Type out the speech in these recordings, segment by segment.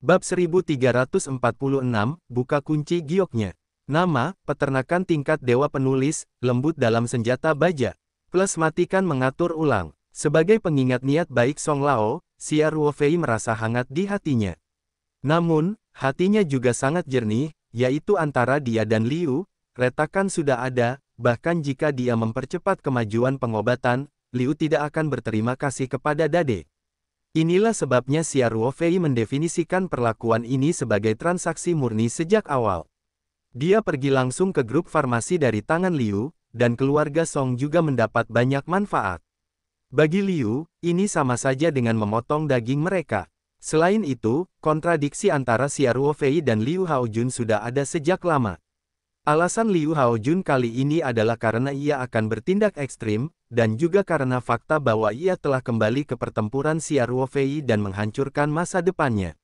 Bab 1346, buka kunci gioknya. Nama, peternakan tingkat dewa penulis, lembut dalam senjata baja. Plus matikan mengatur ulang. Sebagai pengingat niat baik Song Lao, Xia Ruofei merasa hangat di hatinya. Namun, hatinya juga sangat jernih, yaitu antara dia dan Liu, retakan sudah ada, bahkan jika dia mempercepat kemajuan pengobatan, Liu tidak akan berterima kasih kepada Dade. Inilah sebabnya Xia Ruofei mendefinisikan perlakuan ini sebagai transaksi murni sejak awal. Dia pergi langsung ke grup farmasi dari tangan Liu, dan keluarga Song juga mendapat banyak manfaat. Bagi Liu, ini sama saja dengan memotong daging mereka. Selain itu, kontradiksi antara Xia Ruofei dan Liu Haojun sudah ada sejak lama. Alasan Liu Haojun kali ini adalah karena ia akan bertindak ekstrim, dan juga karena fakta bahwa ia telah kembali ke pertempuran Xia Ruofei dan menghancurkan masa depannya.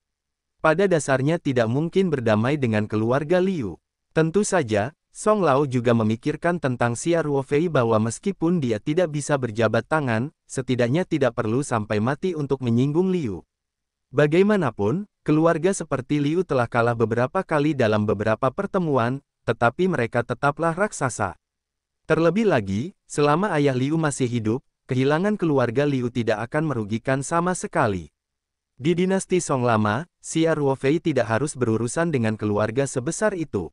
Pada dasarnya tidak mungkin berdamai dengan keluarga Liu. Tentu saja, Song Lao juga memikirkan tentang Xia Ruofei bahwa meskipun dia tidak bisa berjabat tangan, setidaknya tidak perlu sampai mati untuk menyinggung Liu. Bagaimanapun, keluarga seperti Liu telah kalah beberapa kali dalam beberapa pertemuan, tetapi mereka tetaplah raksasa. Terlebih lagi, selama ayah Liu masih hidup, kehilangan keluarga Liu tidak akan merugikan sama sekali. Di dinasti Song lama, Xia Ruofei tidak harus berurusan dengan keluarga sebesar itu.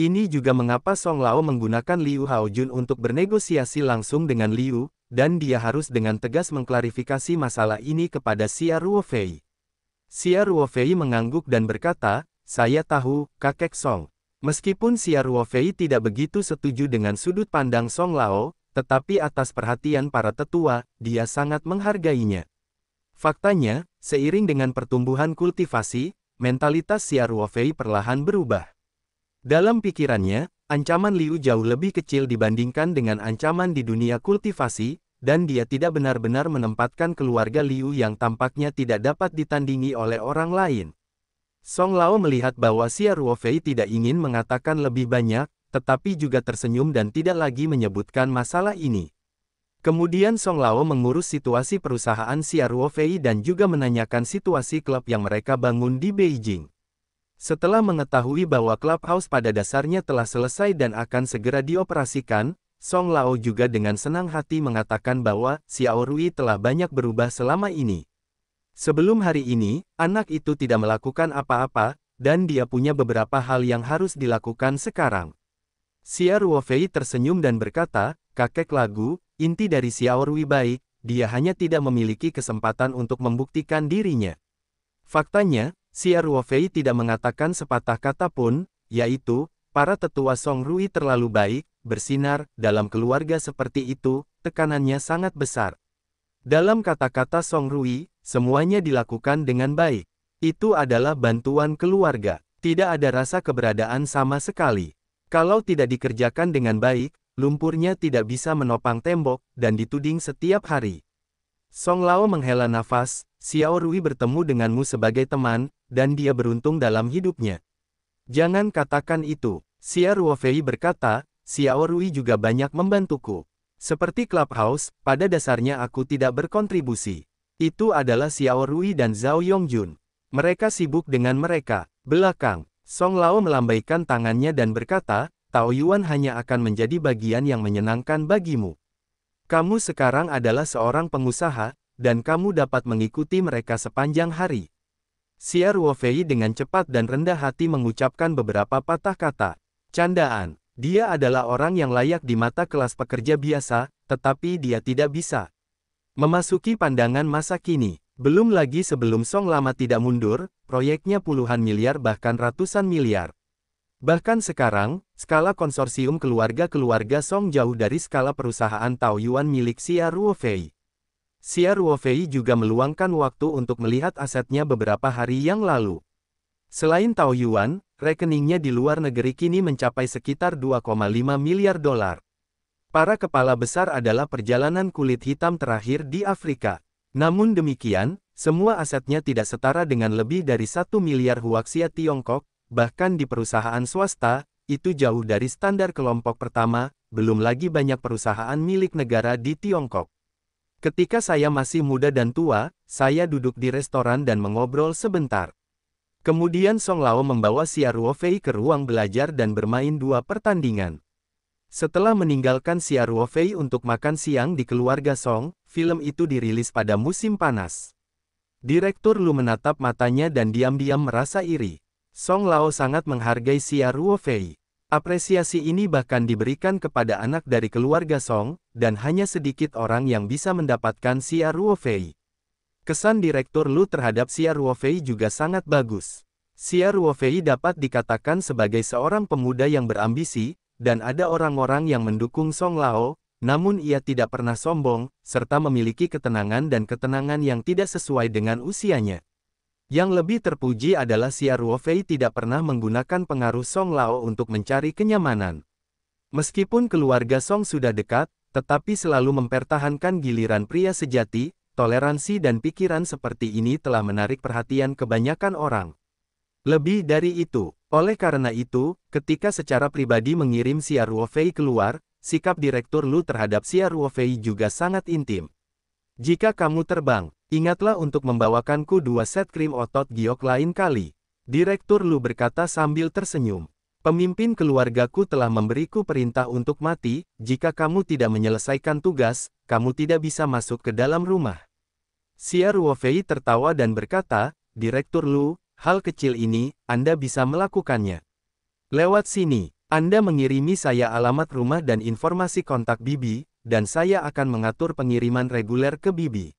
Ini juga mengapa Song Lao menggunakan Liu Haojun untuk bernegosiasi langsung dengan Liu, dan dia harus dengan tegas mengklarifikasi masalah ini kepada Xia Ruofei. Xia Ruofei mengangguk dan berkata, "Saya tahu, kakek Song." Meskipun Xia Ruofei tidak begitu setuju dengan sudut pandang Song Lao, tetapi atas perhatian para tetua, dia sangat menghargainya. Faktanya, seiring dengan pertumbuhan kultivasi, mentalitas Xia Ruofei perlahan berubah. Dalam pikirannya, ancaman Liu jauh lebih kecil dibandingkan dengan ancaman di dunia kultivasi, dan dia tidak benar-benar menempatkan keluarga Liu yang tampaknya tidak dapat ditandingi oleh orang lain. Song Lao melihat bahwa Xia Ruofei tidak ingin mengatakan lebih banyak, tetapi juga tersenyum dan tidak lagi menyebutkan masalah ini. Kemudian Song Lao mengurus situasi perusahaan Xia Ruofei dan juga menanyakan situasi klub yang mereka bangun di Beijing. Setelah mengetahui bahwa clubhouse pada dasarnya telah selesai dan akan segera dioperasikan, Song Lao juga dengan senang hati mengatakan bahwa Xiao Rui telah banyak berubah selama ini. Sebelum hari ini, anak itu tidak melakukan apa-apa, dan dia punya beberapa hal yang harus dilakukan sekarang. Xia Ruofei tersenyum dan berkata, "Kakek Lagu, inti dari Xiao Rui baik, dia hanya tidak memiliki kesempatan untuk membuktikan dirinya." Faktanya, Xia Ruofei tidak mengatakan sepatah kata pun, yaitu, para tetua Song Rui terlalu baik, bersinar, dalam keluarga seperti itu, tekanannya sangat besar. Dalam kata-kata Song Rui, semuanya dilakukan dengan baik. Itu adalah bantuan keluarga. Tidak ada rasa keberadaan sama sekali. Kalau tidak dikerjakan dengan baik, lumpurnya tidak bisa menopang tembok, dan dituding setiap hari. Song Lao menghela nafas, Xiao Rui bertemu denganmu sebagai teman, dan dia beruntung dalam hidupnya. Jangan katakan itu. Xia Ruofei berkata, Xiao Rui juga banyak membantuku. Seperti clubhouse, pada dasarnya aku tidak berkontribusi. Itu adalah Xiao Rui dan Zhao Yongjun. Mereka sibuk dengan mereka. Belakang, Song Lao melambaikan tangannya dan berkata, Tao Yuan hanya akan menjadi bagian yang menyenangkan bagimu. Kamu sekarang adalah seorang pengusaha, dan kamu dapat mengikuti mereka sepanjang hari. Xia Ruofei dengan cepat dan rendah hati mengucapkan beberapa patah kata. Candaan. Dia adalah orang yang layak di mata kelas pekerja biasa, tetapi dia tidak bisa memasuki pandangan masa kini. Belum lagi sebelum Song lama tidak mundur, proyeknya puluhan miliar bahkan ratusan miliar. Bahkan sekarang, skala konsorsium keluarga-keluarga Song jauh dari skala perusahaan Tao Yuan milik Xia Ruofei. Xia Ruofei juga meluangkan waktu untuk melihat asetnya beberapa hari yang lalu. Selain Tao Yuan, rekeningnya di luar negeri kini mencapai sekitar 2,5 miliar dolar. Para kepala besar adalah perjalanan kulit hitam terakhir di Afrika. Namun demikian, semua asetnya tidak setara dengan lebih dari 1 miliar huaxia Tiongkok, bahkan di perusahaan swasta, itu jauh dari standar kelompok pertama, belum lagi banyak perusahaan milik negara di Tiongkok. Ketika saya masih muda dan tua, saya duduk di restoran dan mengobrol sebentar. Kemudian Song Lao membawa Xia Ruofei ke ruang belajar dan bermain 2 pertandingan. Setelah meninggalkan Xia Ruofei untuk makan siang di keluarga Song, film itu dirilis pada musim panas. Direktur Lu menatap matanya dan diam-diam merasa iri. Song Lao sangat menghargai Xia Ruofei. Apresiasi ini bahkan diberikan kepada anak dari keluarga Song, dan hanya sedikit orang yang bisa mendapatkan Xia Ruofei. Kesan Direktur Lu terhadap Xia Ruofei juga sangat bagus. Xia Ruofei dapat dikatakan sebagai seorang pemuda yang berambisi, dan ada orang-orang yang mendukung Song Lao, namun ia tidak pernah sombong, serta memiliki ketenangan dan ketenangan yang tidak sesuai dengan usianya. Yang lebih terpuji adalah Xia Ruofei tidak pernah menggunakan pengaruh Song Lao untuk mencari kenyamanan. Meskipun keluarga Song sudah dekat, tetapi selalu mempertahankan giliran pria sejati. Toleransi dan pikiran seperti ini telah menarik perhatian kebanyakan orang. Lebih dari itu, oleh karena itu, ketika secara pribadi mengirim Xia Ruofei keluar, sikap Direktur Lu terhadap Xia Ruofei juga sangat intim. Jika kamu terbang, ingatlah untuk membawakanku 2 set krim otot giok lain kali. Direktur Lu berkata sambil tersenyum. Pemimpin keluargaku telah memberiku perintah untuk mati, jika kamu tidak menyelesaikan tugas, kamu tidak bisa masuk ke dalam rumah. Xia Ruofei tertawa dan berkata, Direktur Lu, hal kecil ini, Anda bisa melakukannya. Lewat sini, Anda mengirimi saya alamat rumah dan informasi kontak Bibi, dan saya akan mengatur pengiriman reguler ke Bibi.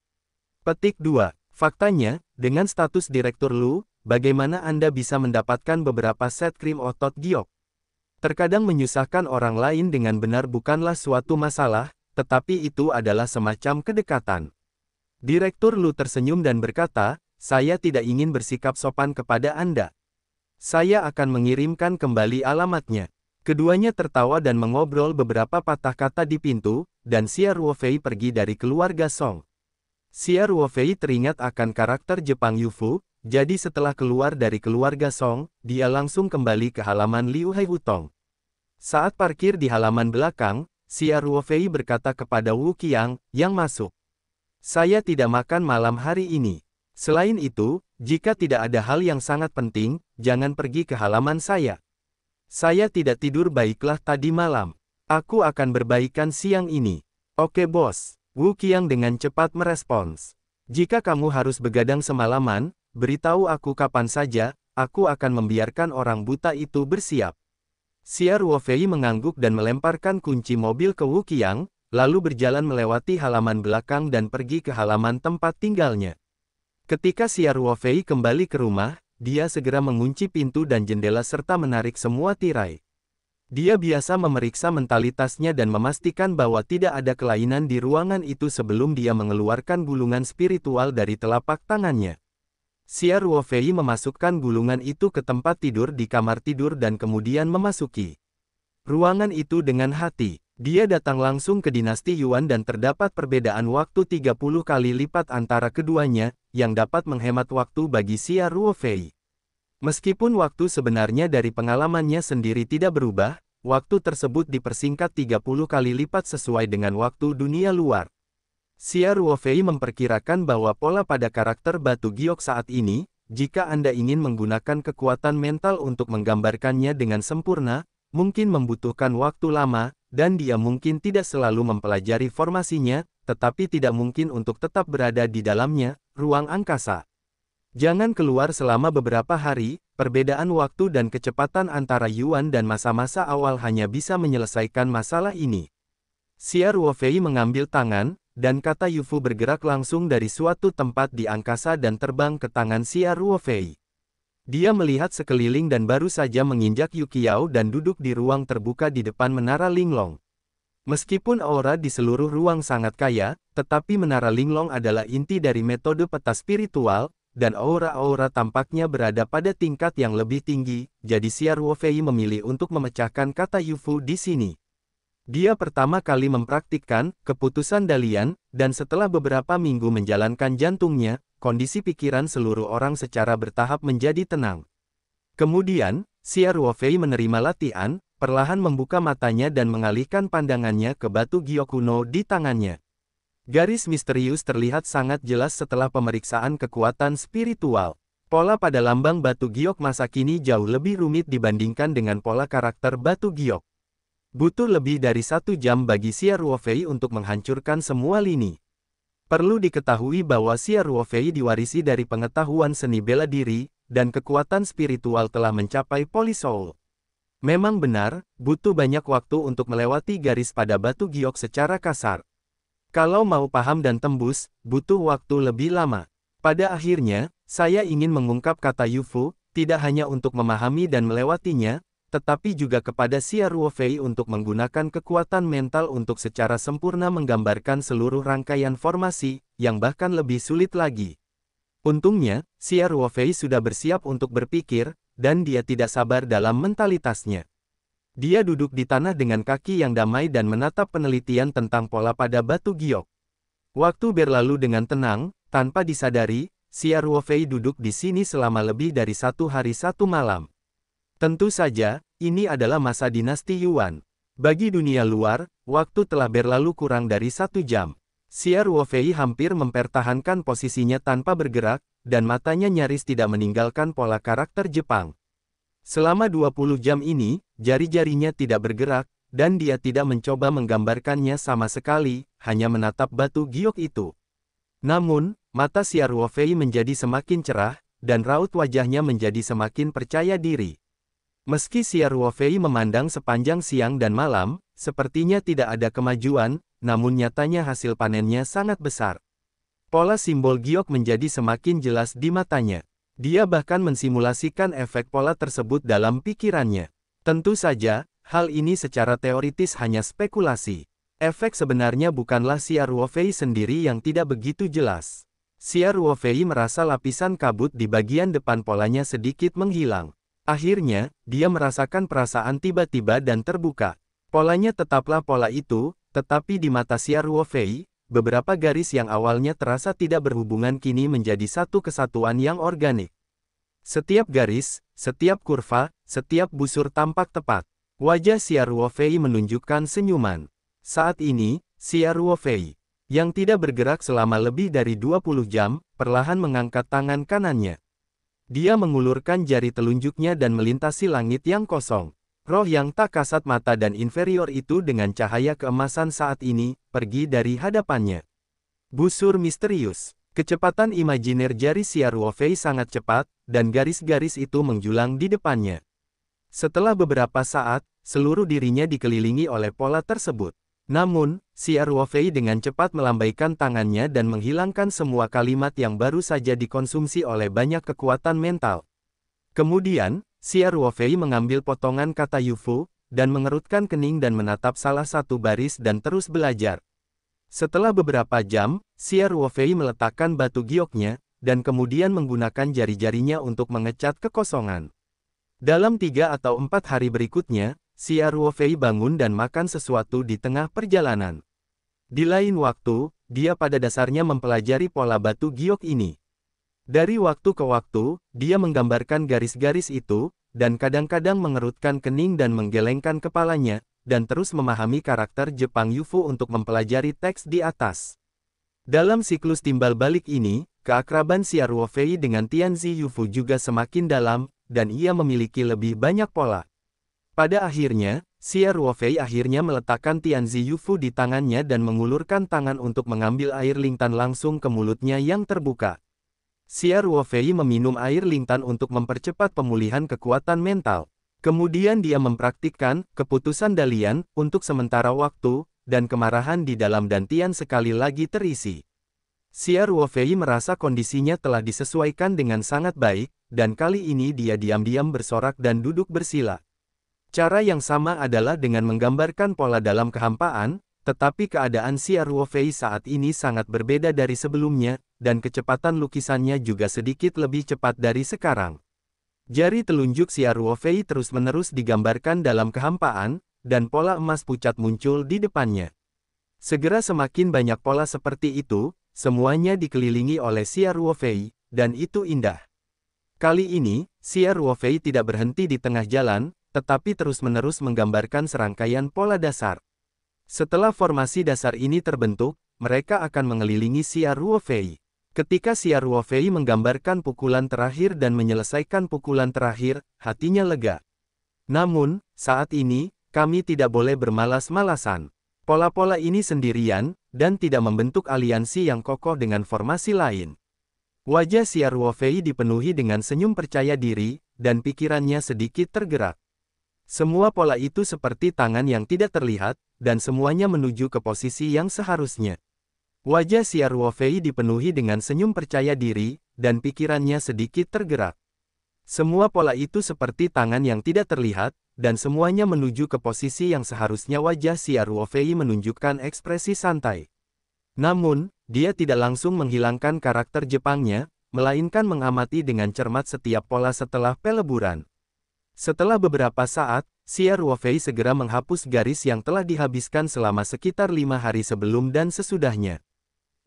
Petik 2. Faktanya, dengan status Direktur Lu, bagaimana Anda bisa mendapatkan beberapa set krim otot giok? Terkadang menyusahkan orang lain dengan benar bukanlah suatu masalah, tetapi itu adalah semacam kedekatan. Direktur Lu tersenyum dan berkata, saya tidak ingin bersikap sopan kepada Anda. Saya akan mengirimkan kembali alamatnya. Keduanya tertawa dan mengobrol beberapa patah kata di pintu, dan Xia Ruofei pergi dari keluarga Song. Xia Ruofei teringat akan karakter Jepang Yufu, jadi setelah keluar dari keluarga Song, dia langsung kembali ke halaman Liu Haihutong. Saat parkir di halaman belakang, Xia Ruofei berkata kepada Wu Qiang, yang masuk. Saya tidak makan malam hari ini. Selain itu, jika tidak ada hal yang sangat penting, jangan pergi ke halaman saya. Saya tidak tidur baiklah tadi malam. Aku akan berbaikan siang ini. Oke bos, Wu Qiang dengan cepat merespons. Jika kamu harus begadang semalaman, beritahu aku kapan saja, aku akan membiarkan orang buta itu bersiap. Xia Ruofei mengangguk dan melemparkan kunci mobil ke Wu Qiang, lalu berjalan melewati halaman belakang dan pergi ke halaman tempat tinggalnya. Ketika Xia Ruofei kembali ke rumah, dia segera mengunci pintu dan jendela serta menarik semua tirai. Dia biasa memeriksa mentalitasnya dan memastikan bahwa tidak ada kelainan di ruangan itu sebelum dia mengeluarkan gulungan spiritual dari telapak tangannya. Xia Ruofei memasukkan gulungan itu ke tempat tidur di kamar tidur dan kemudian memasuki ruangan itu dengan hati. Dia datang langsung ke dinasti Yuan dan terdapat perbedaan waktu 30 kali lipat antara keduanya, yang dapat menghemat waktu bagi Xia Ruofei. Meskipun waktu sebenarnya dari pengalamannya sendiri tidak berubah, waktu tersebut dipersingkat 30 kali lipat sesuai dengan waktu dunia luar. Xia Ruofei memperkirakan bahwa pola pada karakter batu giok saat ini, jika Anda ingin menggunakan kekuatan mental untuk menggambarkannya dengan sempurna, mungkin membutuhkan waktu lama, dan dia mungkin tidak selalu mempelajari formasinya, tetapi tidak mungkin untuk tetap berada di dalamnya, ruang angkasa. Jangan keluar selama beberapa hari, perbedaan waktu dan kecepatan antara Yuan dan masa-masa awal hanya bisa menyelesaikan masalah ini. Xia Ruofei mengambil tangan, dan kata Yufu bergerak langsung dari suatu tempat di angkasa dan terbang ke tangan Xia Ruofei. Dia melihat sekeliling dan baru saja menginjak Yuqiao dan duduk di ruang terbuka di depan Menara Linglong. Meskipun aura di seluruh ruang sangat kaya, tetapi Menara Linglong adalah inti dari metode peta spiritual, dan aura-aura tampaknya berada pada tingkat yang lebih tinggi, jadi Xia Ruofei memilih untuk memecahkan kata Yufu di sini. Dia pertama kali mempraktikkan keputusan Dalian, dan setelah beberapa minggu menjalankan jantungnya, kondisi pikiran seluruh orang secara bertahap menjadi tenang. Kemudian, Xia Ruofei menerima latihan, perlahan membuka matanya dan mengalihkan pandangannya ke batu giok kuno di tangannya. Garis misterius terlihat sangat jelas setelah pemeriksaan kekuatan spiritual. Pola pada lambang batu giok masa kini jauh lebih rumit dibandingkan dengan pola karakter batu giok. Butuh lebih dari 1 jam bagi Xia Ruofei untuk menghancurkan semua lini. Perlu diketahui bahwa Xia Ruofei diwarisi dari pengetahuan seni bela diri, dan kekuatan spiritual telah mencapai Polisoul. Memang benar, butuh banyak waktu untuk melewati garis pada batu giok secara kasar. Kalau mau paham dan tembus, butuh waktu lebih lama. Pada akhirnya, saya ingin mengungkap kata Yufu, tidak hanya untuk memahami dan melewatinya, tetapi juga kepada Xia Ruofei untuk menggunakan kekuatan mental untuk secara sempurna menggambarkan seluruh rangkaian formasi, yang bahkan lebih sulit lagi. Untungnya, Xia Ruofei sudah bersiap untuk berpikir, dan dia tidak sabar dalam mentalitasnya. Dia duduk di tanah dengan kaki yang damai dan menatap penelitian tentang pola pada batu giok. Waktu berlalu dengan tenang, tanpa disadari, Xia Ruofei duduk di sini selama lebih dari 1 hari 1 malam. Tentu saja, ini adalah masa dinasti Yuan. Bagi dunia luar, waktu telah berlalu kurang dari 1 jam. Xia Ruofei hampir mempertahankan posisinya tanpa bergerak, dan matanya nyaris tidak meninggalkan pola karakter Jepang. Selama 20 jam ini, jari-jarinya tidak bergerak, dan dia tidak mencoba menggambarkannya sama sekali, hanya menatap batu giok itu. Namun, mata Xia Ruofei menjadi semakin cerah, dan raut wajahnya menjadi semakin percaya diri. Meski Xia Ruofei memandang sepanjang siang dan malam, sepertinya tidak ada kemajuan, namun nyatanya hasil panennya sangat besar. Pola simbol giok menjadi semakin jelas di matanya. Dia bahkan mensimulasikan efek pola tersebut dalam pikirannya. Tentu saja, hal ini secara teoritis hanya spekulasi. Efek sebenarnya bukanlah Xia Ruofei sendiri yang tidak begitu jelas. Xia Ruofei merasa lapisan kabut di bagian depan polanya sedikit menghilang. Akhirnya, dia merasakan perasaan tiba-tiba dan terbuka. Polanya tetaplah pola itu, tetapi di mata Xia Ruofei, beberapa garis yang awalnya terasa tidak berhubungan kini menjadi satu kesatuan yang organik. Setiap garis, setiap kurva, setiap busur tampak tepat. Wajah Xia Ruofei menunjukkan senyuman. Saat ini, Xia Ruofei, yang tidak bergerak selama lebih dari 20 jam, perlahan mengangkat tangan kanannya. Dia mengulurkan jari telunjuknya dan melintasi langit yang kosong. Roh yang tak kasat mata dan inferior itu dengan cahaya keemasan saat ini, pergi dari hadapannya. Busur misterius. Kecepatan imajiner jari Xia Ruofei sangat cepat, dan garis-garis itu menjulang di depannya. Setelah beberapa saat, seluruh dirinya dikelilingi oleh pola tersebut. Namun, Xia Ruofei dengan cepat melambaikan tangannya dan menghilangkan semua kalimat yang baru saja dikonsumsi oleh banyak kekuatan mental. Kemudian, Xia Ruofei mengambil potongan kata Yufu, dan mengerutkan kening dan menatap salah satu baris dan terus belajar. Setelah beberapa jam, Xia Ruofei meletakkan batu gioknya, dan kemudian menggunakan jari-jarinya untuk mengecat kekosongan. Dalam 3 atau 4 hari berikutnya, Xia Ruofei bangun dan makan sesuatu di tengah perjalanan. Di lain waktu, dia pada dasarnya mempelajari pola batu giok ini. Dari waktu ke waktu, dia menggambarkan garis-garis itu, dan kadang-kadang mengerutkan kening dan menggelengkan kepalanya, dan terus memahami karakter Jepang Yufu untuk mempelajari teks di atas. Dalam siklus timbal balik ini, keakraban Xia Ruofei dengan Tianzi Yufu juga semakin dalam, dan ia memiliki lebih banyak pola. Pada akhirnya, Xia Ruofei akhirnya meletakkan Tianzi Yufu di tangannya dan mengulurkan tangan untuk mengambil air lintan langsung ke mulutnya yang terbuka. Xia Ruofei meminum air lintan untuk mempercepat pemulihan kekuatan mental. Kemudian dia mempraktikkan keputusan Dalian untuk sementara waktu, dan kemarahan di dalam dantian sekali lagi terisi. Xia Ruofei merasa kondisinya telah disesuaikan dengan sangat baik, dan kali ini dia diam-diam bersorak dan duduk bersila. Cara yang sama adalah dengan menggambarkan pola dalam kehampaan, tetapi keadaan Xia Ruofei saat ini sangat berbeda dari sebelumnya, dan kecepatan lukisannya juga sedikit lebih cepat dari sekarang. Jari telunjuk Xia Ruofei terus-menerus digambarkan dalam kehampaan, dan pola emas pucat muncul di depannya. Segera semakin banyak pola seperti itu, semuanya dikelilingi oleh Xia Ruofei, dan itu indah. Kali ini, Xia Ruofei tidak berhenti di tengah jalan, tetapi terus-menerus menggambarkan serangkaian pola dasar. Setelah formasi dasar ini terbentuk, mereka akan mengelilingi Xia Ruofei. Ketika Xia Ruofei menggambarkan pukulan terakhir dan menyelesaikan pukulan terakhir, hatinya lega. Namun, saat ini, kami tidak boleh bermalas-malasan. Pola-pola ini sendirian, dan tidak membentuk aliansi yang kokoh dengan formasi lain. Wajah Xia Ruofei dipenuhi dengan senyum percaya diri, dan pikirannya sedikit tergerak. Semua pola itu seperti tangan yang tidak terlihat, dan semuanya menuju ke posisi yang seharusnya. Wajah Xia Ruofei dipenuhi dengan senyum percaya diri, dan pikirannya sedikit tergerak. Semua pola itu seperti tangan yang tidak terlihat, dan semuanya menuju ke posisi yang seharusnya. Wajah Xia Ruofei menunjukkan ekspresi santai. Namun, dia tidak langsung menghilangkan karakter Jepangnya, melainkan mengamati dengan cermat setiap pola setelah peleburan. Setelah beberapa saat, Xia Ruofei segera menghapus garis yang telah dihabiskan selama sekitar 5 hari sebelum dan sesudahnya.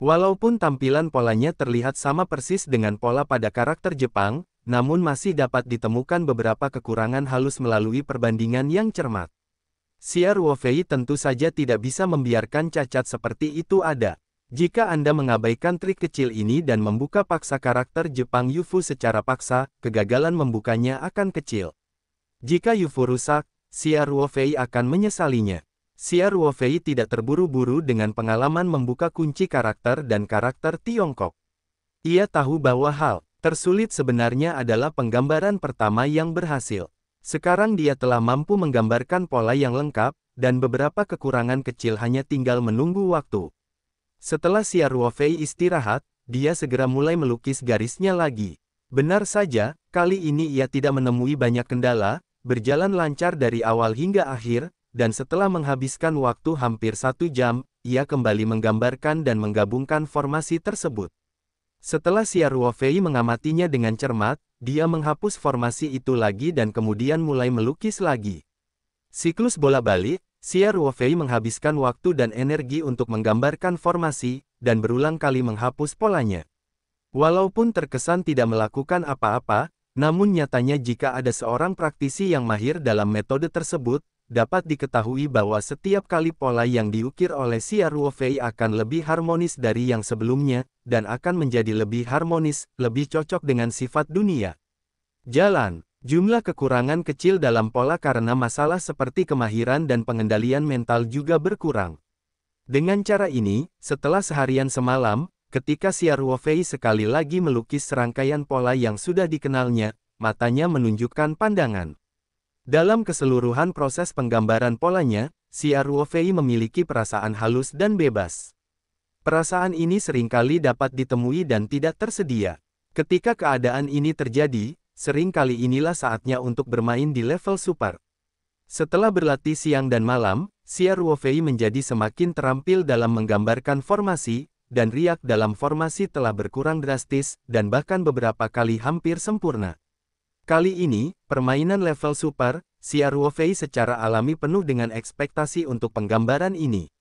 Walaupun tampilan polanya terlihat sama persis dengan pola pada karakter Jepang, namun masih dapat ditemukan beberapa kekurangan halus melalui perbandingan yang cermat. Xia Ruofei tentu saja tidak bisa membiarkan cacat seperti itu ada. Jika Anda mengabaikan trik kecil ini dan membuka paksa karakter Jepang Yufu secara paksa, kegagalan membukanya akan kecil. Jika Yufu rusak, Xia Ruofei akan menyesalinya. Xia Ruofei tidak terburu-buru dengan pengalaman membuka kunci karakter dan karakter Tiongkok. Ia tahu bahwa hal tersulit sebenarnya adalah penggambaran pertama yang berhasil. Sekarang dia telah mampu menggambarkan pola yang lengkap, dan beberapa kekurangan kecil hanya tinggal menunggu waktu. Setelah Xia Ruofei istirahat, dia segera mulai melukis garisnya lagi. Benar saja, kali ini ia tidak menemui banyak kendala, berjalan lancar dari awal hingga akhir, dan setelah menghabiskan waktu hampir 1 jam, ia kembali menggambarkan dan menggabungkan formasi tersebut. Setelah Xia Ruofei mengamatinya dengan cermat, dia menghapus formasi itu lagi dan kemudian mulai melukis lagi. Siklus bola-balik, Xia Ruofei menghabiskan waktu dan energi untuk menggambarkan formasi, dan berulang kali menghapus polanya. Walaupun terkesan tidak melakukan apa-apa, namun nyatanya jika ada seorang praktisi yang mahir dalam metode tersebut, dapat diketahui bahwa setiap kali pola yang diukir oleh Xia Ruofei akan lebih harmonis dari yang sebelumnya, dan akan menjadi lebih harmonis, lebih cocok dengan sifat dunia. Jalan. Jumlah kekurangan kecil dalam pola karena masalah seperti kemahiran dan pengendalian mental juga berkurang. Dengan cara ini, setelah seharian semalam, ketika Xia Ruofei sekali lagi melukis serangkaian pola yang sudah dikenalnya, matanya menunjukkan pandangan. Dalam keseluruhan proses penggambaran polanya, Xia Ruofei memiliki perasaan halus dan bebas. Perasaan ini seringkali dapat ditemui dan tidak tersedia. Ketika keadaan ini terjadi, seringkali inilah saatnya untuk bermain di level super. Setelah berlatih siang dan malam, Xia Ruofei menjadi semakin terampil dalam menggambarkan formasi, dan riak dalam formasi telah berkurang drastis, dan bahkan beberapa kali hampir sempurna. Kali ini, permainan level super, Xia Ruofei secara alami penuh dengan ekspektasi untuk penggambaran ini.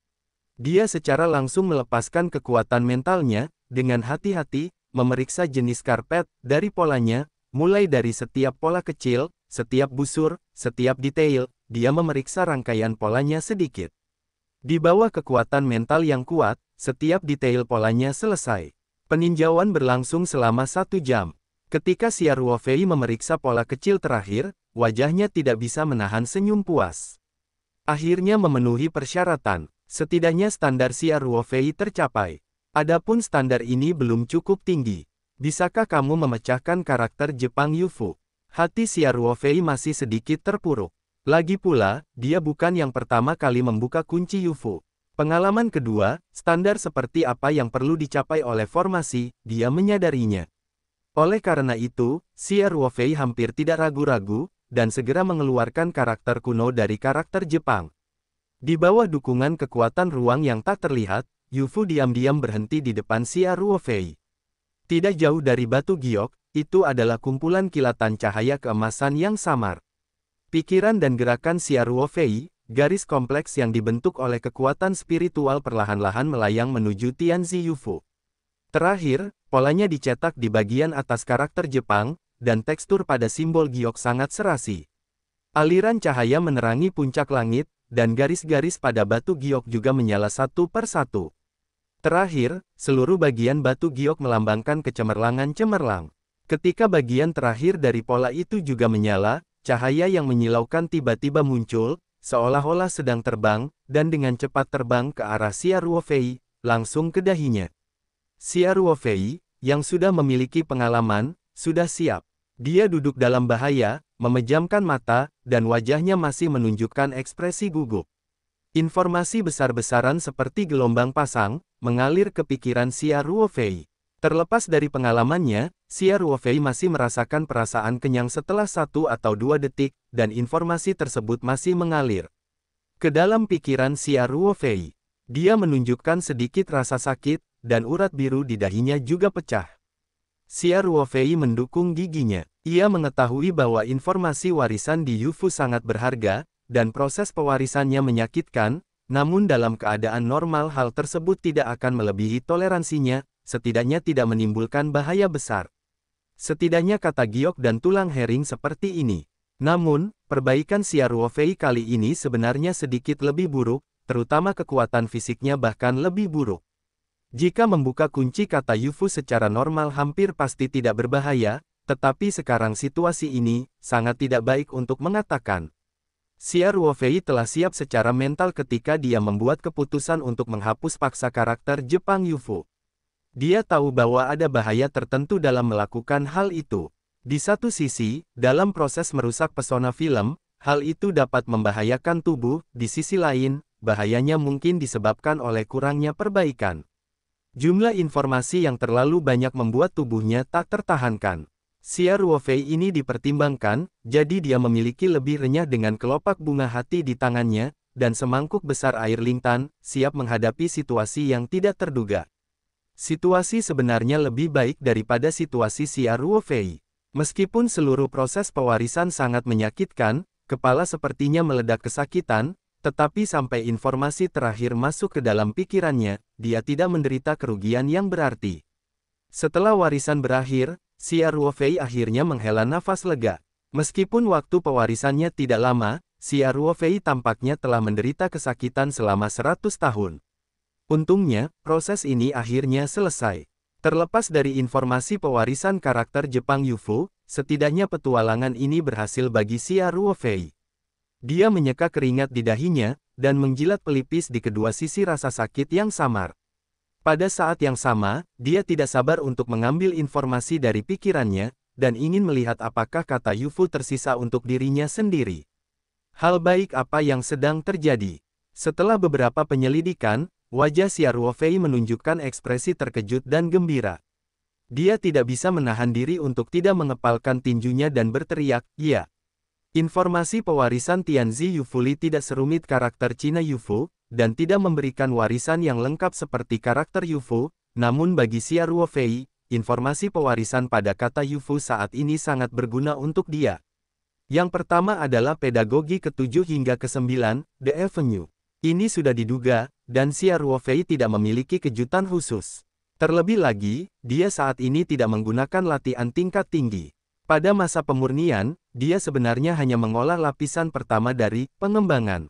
Dia secara langsung melepaskan kekuatan mentalnya, dengan hati-hati, memeriksa jenis karpet, dari polanya, mulai dari setiap pola kecil, setiap busur, setiap detail, dia memeriksa rangkaian polanya sedikit. Di bawah kekuatan mental yang kuat, setiap detail polanya selesai. Peninjauan berlangsung selama 1 jam. Ketika Xia Ruofei memeriksa pola kecil terakhir, wajahnya tidak bisa menahan senyum puas. Akhirnya memenuhi persyaratan, setidaknya standar Xia Ruofei tercapai. Adapun standar ini belum cukup tinggi. Bisakah kamu memecahkan karakter Jepang Yufu? Hati Xia Ruofei masih sedikit terpuruk. Lagi pula, dia bukan yang pertama kali membuka kunci Yufu. Pengalaman kedua, standar seperti apa yang perlu dicapai oleh formasi, dia menyadarinya. Oleh karena itu, Xia Ruofei hampir tidak ragu-ragu, dan segera mengeluarkan karakter kuno dari karakter Jepang. Di bawah dukungan kekuatan ruang yang tak terlihat, Yufu diam-diam berhenti di depan Xia Ruofei. Tidak jauh dari batu giok, itu adalah kumpulan kilatan cahaya keemasan yang samar. Pikiran dan gerakan Xia Ruofei, garis kompleks yang dibentuk oleh kekuatan spiritual perlahan-lahan melayang menuju Tianzi Yufu. Terakhir, polanya dicetak di bagian atas karakter Jepang, dan tekstur pada simbol giok sangat serasi. Aliran cahaya menerangi puncak langit, dan garis-garis pada batu giok juga menyala satu per satu. Terakhir, seluruh bagian batu giok melambangkan kecemerlangan cemerlang. Ketika bagian terakhir dari pola itu juga menyala, cahaya yang menyilaukan tiba-tiba muncul, seolah-olah sedang terbang, dan dengan cepat terbang ke arah Xia Ruofei, langsung ke dahinya. Xia Ruofei, yang sudah memiliki pengalaman, sudah siap. Dia duduk dalam bahaya, memejamkan mata, dan wajahnya masih menunjukkan ekspresi gugup. Informasi besar-besaran seperti gelombang pasang, mengalir ke pikiran Xia Ruofei. Terlepas dari pengalamannya, Xia Ruofei masih merasakan perasaan kenyang setelah 1 atau 2 detik, dan informasi tersebut masih mengalir ke dalam pikiran Xia Ruofei. Dia menunjukkan sedikit rasa sakit, dan urat biru di dahinya juga pecah. Xia Ruofei mendukung giginya. Ia mengetahui bahwa informasi warisan di Yufu sangat berharga, dan proses pewarisannya menyakitkan, namun dalam keadaan normal hal tersebut tidak akan melebihi toleransinya, setidaknya tidak menimbulkan bahaya besar. Setidaknya kata giok dan tulang herring seperti ini. Namun, perbaikan Xia Ruofei kali ini sebenarnya sedikit lebih buruk, terutama kekuatan fisiknya bahkan lebih buruk. Jika membuka kunci kata Yufu secara normal hampir pasti tidak berbahaya, tetapi sekarang situasi ini sangat tidak baik untuk mengatakan. Xia Ruofei telah siap secara mental ketika dia membuat keputusan untuk menghapus paksa karakter Jepang Yufu. Dia tahu bahwa ada bahaya tertentu dalam melakukan hal itu. Di satu sisi, dalam proses merusak pesona film, hal itu dapat membahayakan tubuh, di sisi lain, bahayanya mungkin disebabkan oleh kurangnya perbaikan. Jumlah informasi yang terlalu banyak membuat tubuhnya tak tertahankan. Xia Ruofei ini dipertimbangkan, jadi dia memiliki lebih renyah dengan kelopak bunga hati di tangannya, dan semangkuk besar air lintan, siap menghadapi situasi yang tidak terduga. Situasi sebenarnya lebih baik daripada situasi Xia Ruofei. Meskipun seluruh proses pewarisan sangat menyakitkan, kepala sepertinya meledak kesakitan, tetapi sampai informasi terakhir masuk ke dalam pikirannya, dia tidak menderita kerugian yang berarti. Setelah warisan berakhir, Xia Ruofei akhirnya menghela nafas lega. Meskipun waktu pewarisannya tidak lama, Xia Ruofei tampaknya telah menderita kesakitan selama 100 tahun. Untungnya, proses ini akhirnya selesai. Terlepas dari informasi pewarisan karakter Jepang Yufu, setidaknya petualangan ini berhasil bagi Xia Ruofei. Dia menyeka keringat di dahinya, dan menjilat pelipis di kedua sisi rasa sakit yang samar. Pada saat yang sama, dia tidak sabar untuk mengambil informasi dari pikirannya, dan ingin melihat apakah kata Yufu tersisa untuk dirinya sendiri. Hal baik apa yang sedang terjadi? Setelah beberapa penyelidikan, wajah Xia Ruofei menunjukkan ekspresi terkejut dan gembira. Dia tidak bisa menahan diri untuk tidak mengepalkan tinjunya dan berteriak, "Ya!" Informasi pewarisan Tianzi Yufuli tidak serumit karakter Cina Yufu, dan tidak memberikan warisan yang lengkap seperti karakter Yufu, namun bagi Xia Ruofei, informasi pewarisan pada kata Yufu saat ini sangat berguna untuk dia. Yang pertama adalah pedagogi ke-7 hingga ke-9, The Avenue. Ini sudah diduga, dan Xia Ruofei tidak memiliki kejutan khusus. Terlebih lagi, dia saat ini tidak menggunakan latihan tingkat tinggi. Pada masa pemurnian, dia sebenarnya hanya mengolah lapisan pertama dari pengembangan.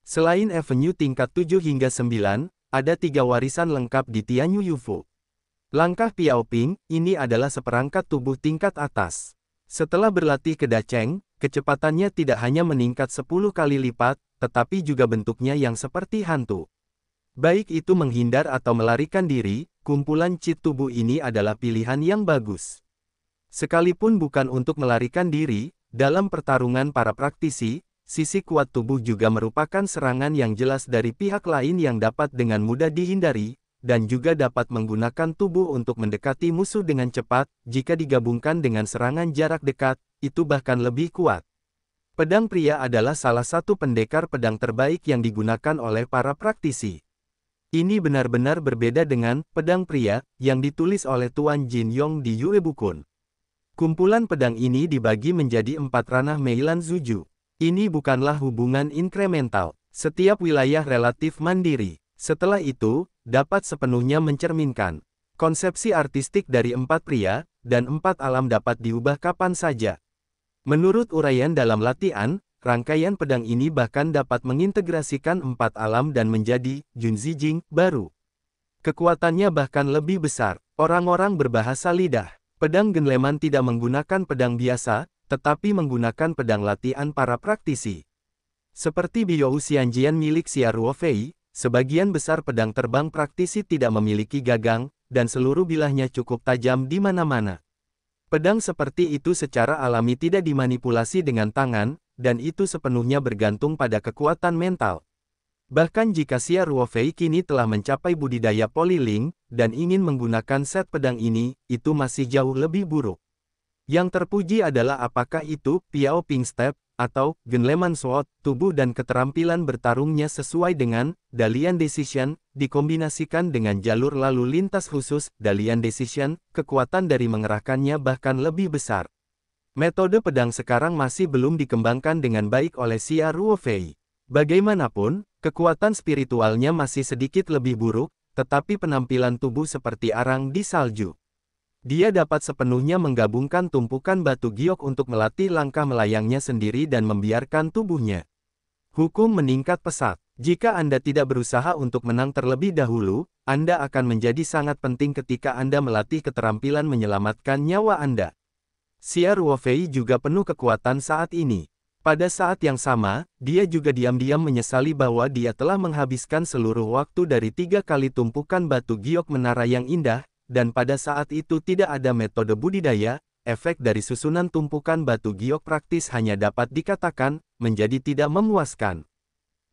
Selain Avenue tingkat 7 hingga 9, ada 3 warisan lengkap di Tianyu Yufu. Langkah Piaoping, ini adalah seperangkat tubuh tingkat atas. Setelah berlatih ke Dacheng, kecepatannya tidak hanya meningkat 10 kali lipat, tetapi juga bentuknya yang seperti hantu. Baik itu menghindar atau melarikan diri, kumpulan cheat tubuh ini adalah pilihan yang bagus. Sekalipun bukan untuk melarikan diri, dalam pertarungan para praktisi, sisi kuat tubuh juga merupakan serangan yang jelas dari pihak lain yang dapat dengan mudah dihindari, dan juga dapat menggunakan tubuh untuk mendekati musuh dengan cepat. Jika digabungkan dengan serangan jarak dekat, itu bahkan lebih kuat. Pedang pria adalah salah satu pendekar pedang terbaik yang digunakan oleh para praktisi. Ini benar-benar berbeda dengan pedang pria yang ditulis oleh Tuan Jin Yong di Yuebukun. Kumpulan pedang ini dibagi menjadi 4 ranah Meilan Zuju. Ini bukanlah hubungan inkremental. Setiap wilayah relatif mandiri. Setelah itu, dapat sepenuhnya mencerminkan konsepsi artistik dari 4 pria, dan 4 alam dapat diubah kapan saja. Menurut uraian dalam latihan, rangkaian pedang ini bahkan dapat mengintegrasikan 4 alam dan menjadi Junzijing baru. Kekuatannya bahkan lebih besar. Orang-orang berbahasa lidah. Pedang Genleman tidak menggunakan pedang biasa, tetapi menggunakan pedang latihan para praktisi. Seperti Biou Xianjian milik Xia Ruofei, sebagian besar pedang terbang praktisi tidak memiliki gagang, dan seluruh bilahnya cukup tajam di mana-mana. Pedang seperti itu secara alami tidak dimanipulasi dengan tangan, dan itu sepenuhnya bergantung pada kekuatan mental. Bahkan jika Xia Ruofei kini telah mencapai budidaya poliling, dan ingin menggunakan set pedang ini, itu masih jauh lebih buruk. Yang terpuji adalah apakah itu Piao Ping Step, atau Genleman Sword, tubuh dan keterampilan bertarungnya sesuai dengan Dalian Decision, dikombinasikan dengan jalur lalu lintas khusus, Dalian Decision, kekuatan dari mengerahkannya bahkan lebih besar. Metode pedang sekarang masih belum dikembangkan dengan baik oleh Xia Ruofei. Bagaimanapun, kekuatan spiritualnya masih sedikit lebih buruk, tetapi penampilan tubuh seperti arang di salju. Dia dapat sepenuhnya menggabungkan tumpukan batu giok untuk melatih langkah melayangnya sendiri dan membiarkan tubuhnya. Hukum meningkat pesat. Jika Anda tidak berusaha untuk menang terlebih dahulu, Anda akan menjadi sangat penting ketika Anda melatih keterampilan menyelamatkan nyawa Anda. Xia Ruofei juga penuh kekuatan saat ini. Pada saat yang sama, dia juga diam-diam menyesali bahwa dia telah menghabiskan seluruh waktu dari 3 kali tumpukan batu giok menara yang indah, dan pada saat itu tidak ada metode budidaya. Efek dari susunan tumpukan batu giok praktis hanya dapat dikatakan menjadi tidak memuaskan.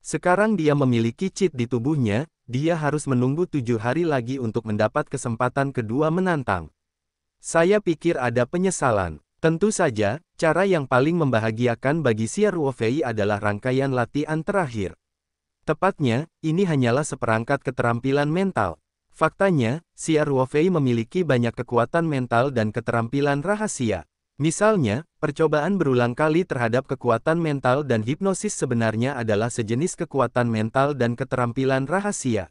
Sekarang dia memiliki cheat di tubuhnya, dia harus menunggu 7 hari lagi untuk mendapat kesempatan kedua menantang. Saya pikir ada penyesalan. Tentu saja, cara yang paling membahagiakan bagi Xia Ruofei adalah rangkaian latihan terakhir. Tepatnya, ini hanyalah seperangkat keterampilan mental. Faktanya, Xia Ruofei memiliki banyak kekuatan mental dan keterampilan rahasia. Misalnya, percobaan berulang kali terhadap kekuatan mental dan hipnosis sebenarnya adalah sejenis kekuatan mental dan keterampilan rahasia.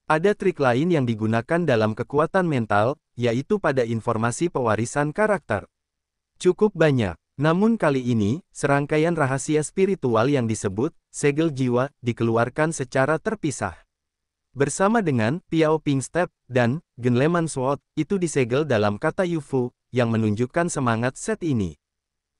Ada trik lain yang digunakan dalam kekuatan mental, yaitu pada informasi pewarisan karakter. Cukup banyak. Namun kali ini, serangkaian rahasia spiritual yang disebut segel jiwa dikeluarkan secara terpisah. Bersama dengan Piao Ping Step dan Genleman Sword, itu disegel dalam kata Yufu, yang menunjukkan semangat set ini.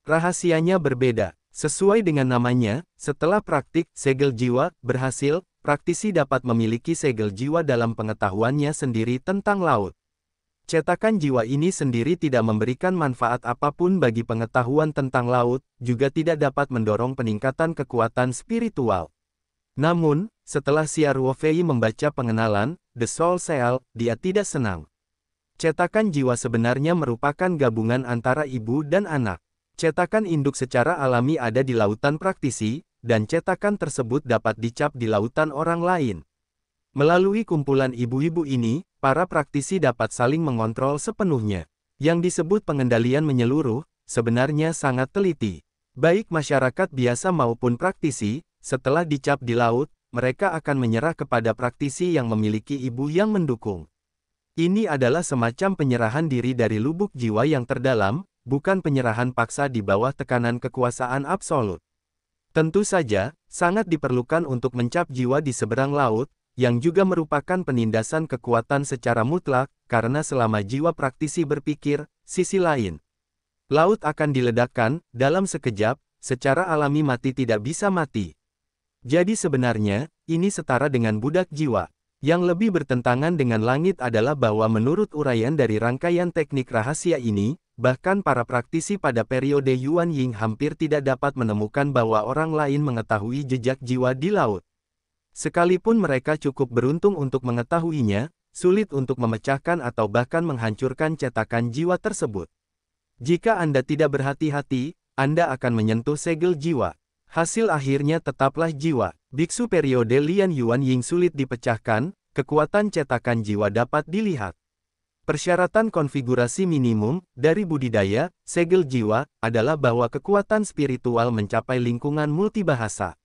Rahasianya berbeda. Sesuai dengan namanya, setelah praktik segel jiwa berhasil, praktisi dapat memiliki segel jiwa dalam pengetahuannya sendiri tentang laut. Cetakan jiwa ini sendiri tidak memberikan manfaat apapun bagi pengetahuan tentang laut, juga tidak dapat mendorong peningkatan kekuatan spiritual. Namun, setelah Xia Ruofei membaca pengenalan, The Soul Seal, dia tidak senang. Cetakan jiwa sebenarnya merupakan gabungan antara ibu dan anak. Cetakan induk secara alami ada di lautan praktisi, dan cetakan tersebut dapat dicap di lautan orang lain. Melalui kumpulan ibu-ibu ini, para praktisi dapat saling mengontrol sepenuhnya. Yang disebut pengendalian menyeluruh, sebenarnya sangat teliti. Baik masyarakat biasa maupun praktisi, setelah dicap di laut, mereka akan menyerah kepada praktisi yang memiliki ibu yang mendukung. Ini adalah semacam penyerahan diri dari lubuk jiwa yang terdalam, bukan penyerahan paksa di bawah tekanan kekuasaan absolut. Tentu saja, sangat diperlukan untuk mencap jiwa di seberang laut, yang juga merupakan penindasan kekuatan secara mutlak, karena selama jiwa praktisi berpikir, sisi lain, laut akan diledakkan, dalam sekejap, secara alami mati tidak bisa mati. Jadi sebenarnya, ini setara dengan budak jiwa. Yang lebih bertentangan dengan langit adalah bahwa menurut uraian dari rangkaian teknik rahasia ini, bahkan para praktisi pada periode Yuan Ying hampir tidak dapat menemukan bahwa orang lain mengetahui jejak jiwa di laut. Sekalipun mereka cukup beruntung untuk mengetahuinya, sulit untuk memecahkan atau bahkan menghancurkan cetakan jiwa tersebut. Jika Anda tidak berhati-hati, Anda akan menyentuh segel jiwa. Hasil akhirnya tetaplah jiwa. Biksu periode Lian Yuan Ying sulit dipecahkan, kekuatan cetakan jiwa dapat dilihat. Persyaratan konfigurasi minimum dari budidaya segel jiwa adalah bahwa kekuatan spiritual mencapai lingkungan multibahasa.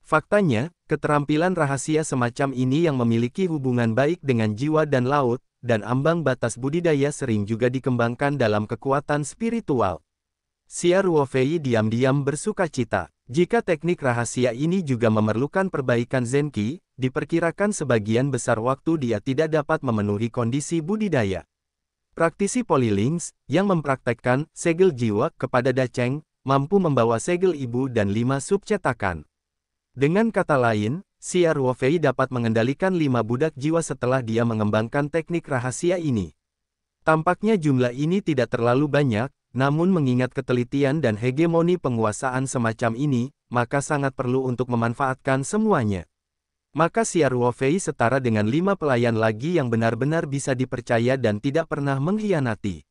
Faktanya, keterampilan rahasia semacam ini yang memiliki hubungan baik dengan jiwa dan laut, dan ambang batas budidaya sering juga dikembangkan dalam kekuatan spiritual. Xia Ruofei diam-diam bersukacita. Jika teknik rahasia ini juga memerlukan perbaikan Zenki, diperkirakan sebagian besar waktu dia tidak dapat memenuhi kondisi budidaya. Praktisi Polylinks, yang mempraktekkan segel jiwa kepada Dacheng, mampu membawa segel ibu dan 5 subcetakan. Dengan kata lain, Xia Ruofei dapat mengendalikan 5 budak jiwa setelah dia mengembangkan teknik rahasia ini. Tampaknya jumlah ini tidak terlalu banyak, namun mengingat ketelitian dan hegemoni penguasaan semacam ini, maka sangat perlu untuk memanfaatkan semuanya. Maka Xia Ruofei setara dengan 5 pelayan lagi yang benar-benar bisa dipercaya dan tidak pernah mengkhianati.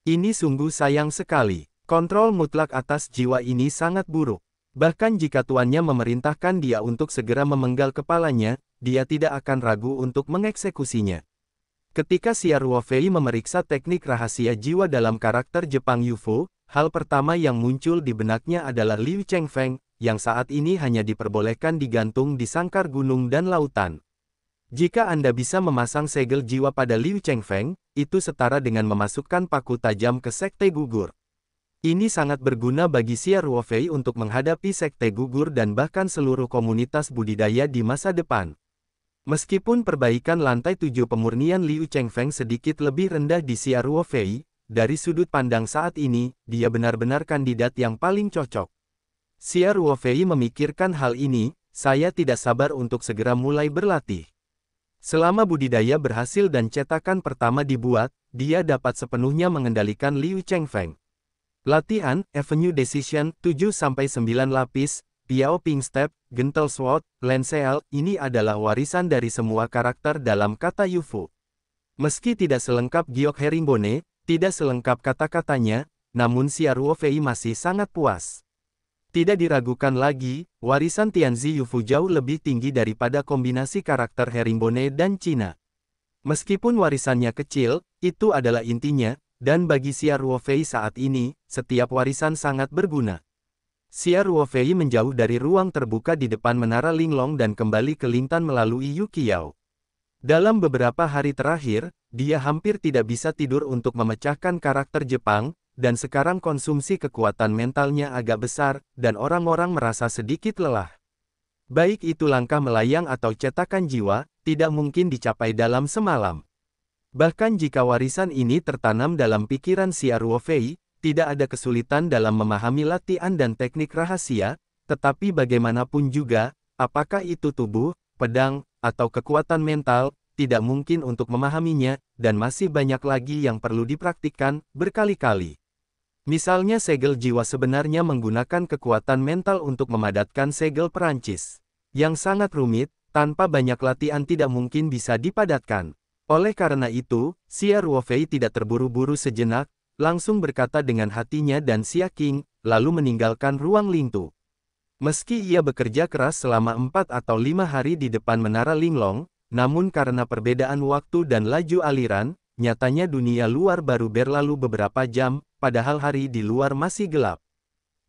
Ini sungguh sayang sekali. Kontrol mutlak atas jiwa ini sangat buruk. Bahkan jika tuannya memerintahkan dia untuk segera memenggal kepalanya, dia tidak akan ragu untuk mengeksekusinya. Ketika Xia Ruofei memeriksa teknik rahasia jiwa dalam karakter Jepang UFO, hal pertama yang muncul di benaknya adalah Liu Chengfeng, yang saat ini hanya diperbolehkan digantung di sangkar gunung dan lautan. Jika Anda bisa memasang segel jiwa pada Liu Chengfeng, itu setara dengan memasukkan paku tajam ke Sekte Gugur. Ini sangat berguna bagi Xia Ruofei untuk menghadapi Sekte Gugur dan bahkan seluruh komunitas budidaya di masa depan. Meskipun perbaikan lantai 7 pemurnian Liu Chengfeng sedikit lebih rendah di Xia Ruofei, dari sudut pandang saat ini, dia benar-benar kandidat yang paling cocok. Xia Ruofei memikirkan hal ini, saya tidak sabar untuk segera mulai berlatih. Selama budidaya berhasil dan cetakan pertama dibuat, dia dapat sepenuhnya mengendalikan Liu Chengfeng. Latihan, Avenue Decision, 7-9 lapis, Piao Ping Step, Gentle Sword, Lanceal, ini adalah warisan dari semua karakter dalam kata UFO. Meski tidak selengkap Giok Herringbone, tidak selengkap kata-katanya, namun Xia Ruofei masih sangat puas. Tidak diragukan lagi, warisan Tianzi Yufu jauh lebih tinggi daripada kombinasi karakter Herringbone dan Cina. Meskipun warisannya kecil, itu adalah intinya, dan bagi Xia Ruofei saat ini, setiap warisan sangat berguna. Xia Ruofei menjauh dari ruang terbuka di depan Menara Linglong dan kembali ke Lintan melalui Yuqiao. Dalam beberapa hari terakhir, dia hampir tidak bisa tidur untuk memecahkan karakter Jepang, dan sekarang konsumsi kekuatan mentalnya agak besar, dan orang-orang merasa sedikit lelah. Baik itu langkah melayang atau cetakan jiwa, tidak mungkin dicapai dalam semalam. Bahkan jika warisan ini tertanam dalam pikiran Xia Ruofei, tidak ada kesulitan dalam memahami latihan dan teknik rahasia, tetapi bagaimanapun juga, apakah itu tubuh, pedang, atau kekuatan mental, tidak mungkin untuk memahaminya, dan masih banyak lagi yang perlu dipraktikkan, berkali-kali. Misalnya segel jiwa sebenarnya menggunakan kekuatan mental untuk memadatkan segel Perancis. Yang sangat rumit, tanpa banyak latihan tidak mungkin bisa dipadatkan. Oleh karena itu, Xia Ruofei tidak terburu-buru sejenak, langsung berkata dengan hatinya dan Xia Qing, lalu meninggalkan ruang Lingtu. Meski ia bekerja keras selama 4 atau 5 hari di depan Menara Linglong, namun karena perbedaan waktu dan laju aliran, nyatanya dunia luar baru berlalu beberapa jam, padahal hari di luar masih gelap.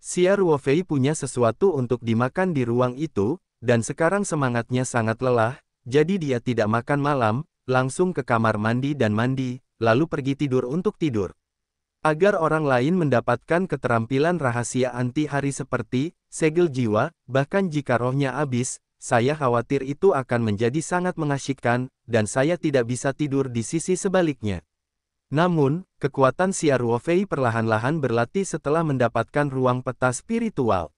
Xia Ruofei punya sesuatu untuk dimakan di ruang itu, dan sekarang semangatnya sangat lelah, jadi dia tidak makan malam, langsung ke kamar mandi dan mandi, lalu pergi tidur untuk tidur. Agar orang lain mendapatkan keterampilan rahasia anti-hari seperti segel jiwa, bahkan jika rohnya habis, saya khawatir itu akan menjadi sangat mengasyikkan, dan saya tidak bisa tidur di sisi sebaliknya. Namun, kekuatan Xia Ruofei perlahan-lahan berlatih setelah mendapatkan ruang peta spiritual.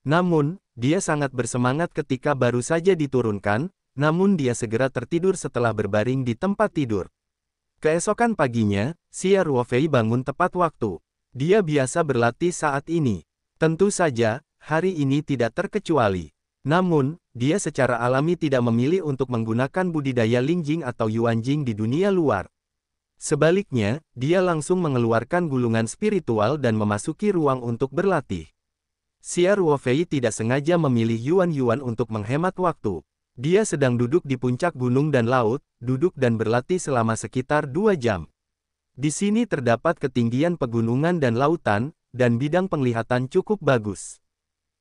Namun, dia sangat bersemangat ketika baru saja diturunkan, namun dia segera tertidur setelah berbaring di tempat tidur. Keesokan paginya, Xia Ruofei bangun tepat waktu. Dia biasa berlatih saat ini. Tentu saja, hari ini tidak terkecuali. Namun, dia secara alami tidak memilih untuk menggunakan budidaya Lingjing atau Yuanjing di dunia luar. Sebaliknya, dia langsung mengeluarkan gulungan spiritual dan memasuki ruang untuk berlatih. Xia Ruofei tidak sengaja memilih Yuan-Yuan untuk menghemat waktu. Dia sedang duduk di puncak gunung dan laut, duduk dan berlatih selama sekitar 2 jam. Di sini terdapat ketinggian pegunungan dan lautan, dan bidang penglihatan cukup bagus.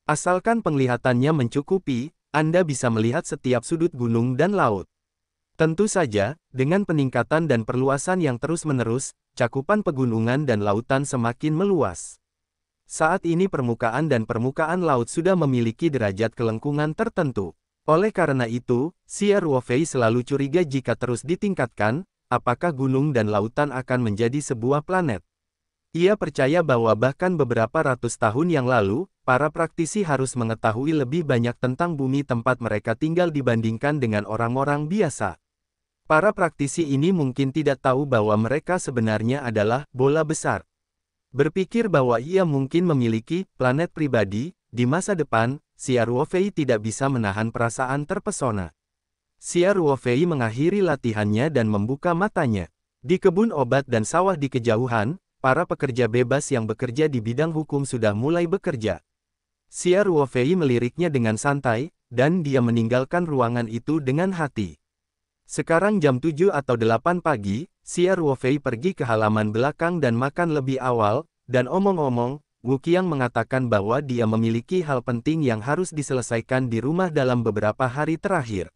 Asalkan penglihatannya mencukupi, Anda bisa melihat setiap sudut gunung dan laut. Tentu saja, dengan peningkatan dan perluasan yang terus-menerus, cakupan pegunungan dan lautan semakin meluas. Saat ini permukaan dan permukaan laut sudah memiliki derajat kelengkungan tertentu. Oleh karena itu, Xia Ruofei selalu curiga jika terus ditingkatkan, apakah gunung dan lautan akan menjadi sebuah planet. Ia percaya bahwa bahkan beberapa ratus tahun yang lalu, para praktisi harus mengetahui lebih banyak tentang bumi tempat mereka tinggal dibandingkan dengan orang-orang biasa. Para praktisi ini mungkin tidak tahu bahwa mereka sebenarnya adalah bola besar. Berpikir bahwa ia mungkin memiliki planet pribadi, di masa depan, Xia Ruofei tidak bisa menahan perasaan terpesona. Xia Ruofei mengakhiri latihannya dan membuka matanya. Di kebun obat dan sawah di kejauhan, para pekerja bebas yang bekerja di bidang hukum sudah mulai bekerja. Xia Ruofei meliriknya dengan santai, dan dia meninggalkan ruangan itu dengan hati. Sekarang jam 7 atau 8 pagi, Xia Ruofei pergi ke halaman belakang dan makan lebih awal, dan omong-omong, Wu Qiang mengatakan bahwa dia memiliki hal penting yang harus diselesaikan di rumah dalam beberapa hari terakhir.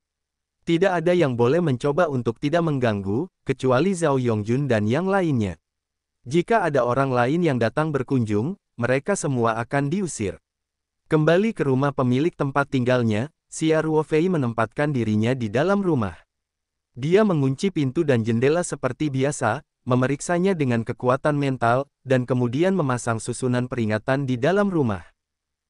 Tidak ada yang boleh mencoba untuk tidak mengganggu, kecuali Zhao Yongjun dan yang lainnya. Jika ada orang lain yang datang berkunjung, mereka semua akan diusir. Kembali ke rumah pemilik tempat tinggalnya, Xia Ruofei menempatkan dirinya di dalam rumah. Dia mengunci pintu dan jendela seperti biasa, memeriksanya dengan kekuatan mental, dan kemudian memasang susunan peringatan di dalam rumah.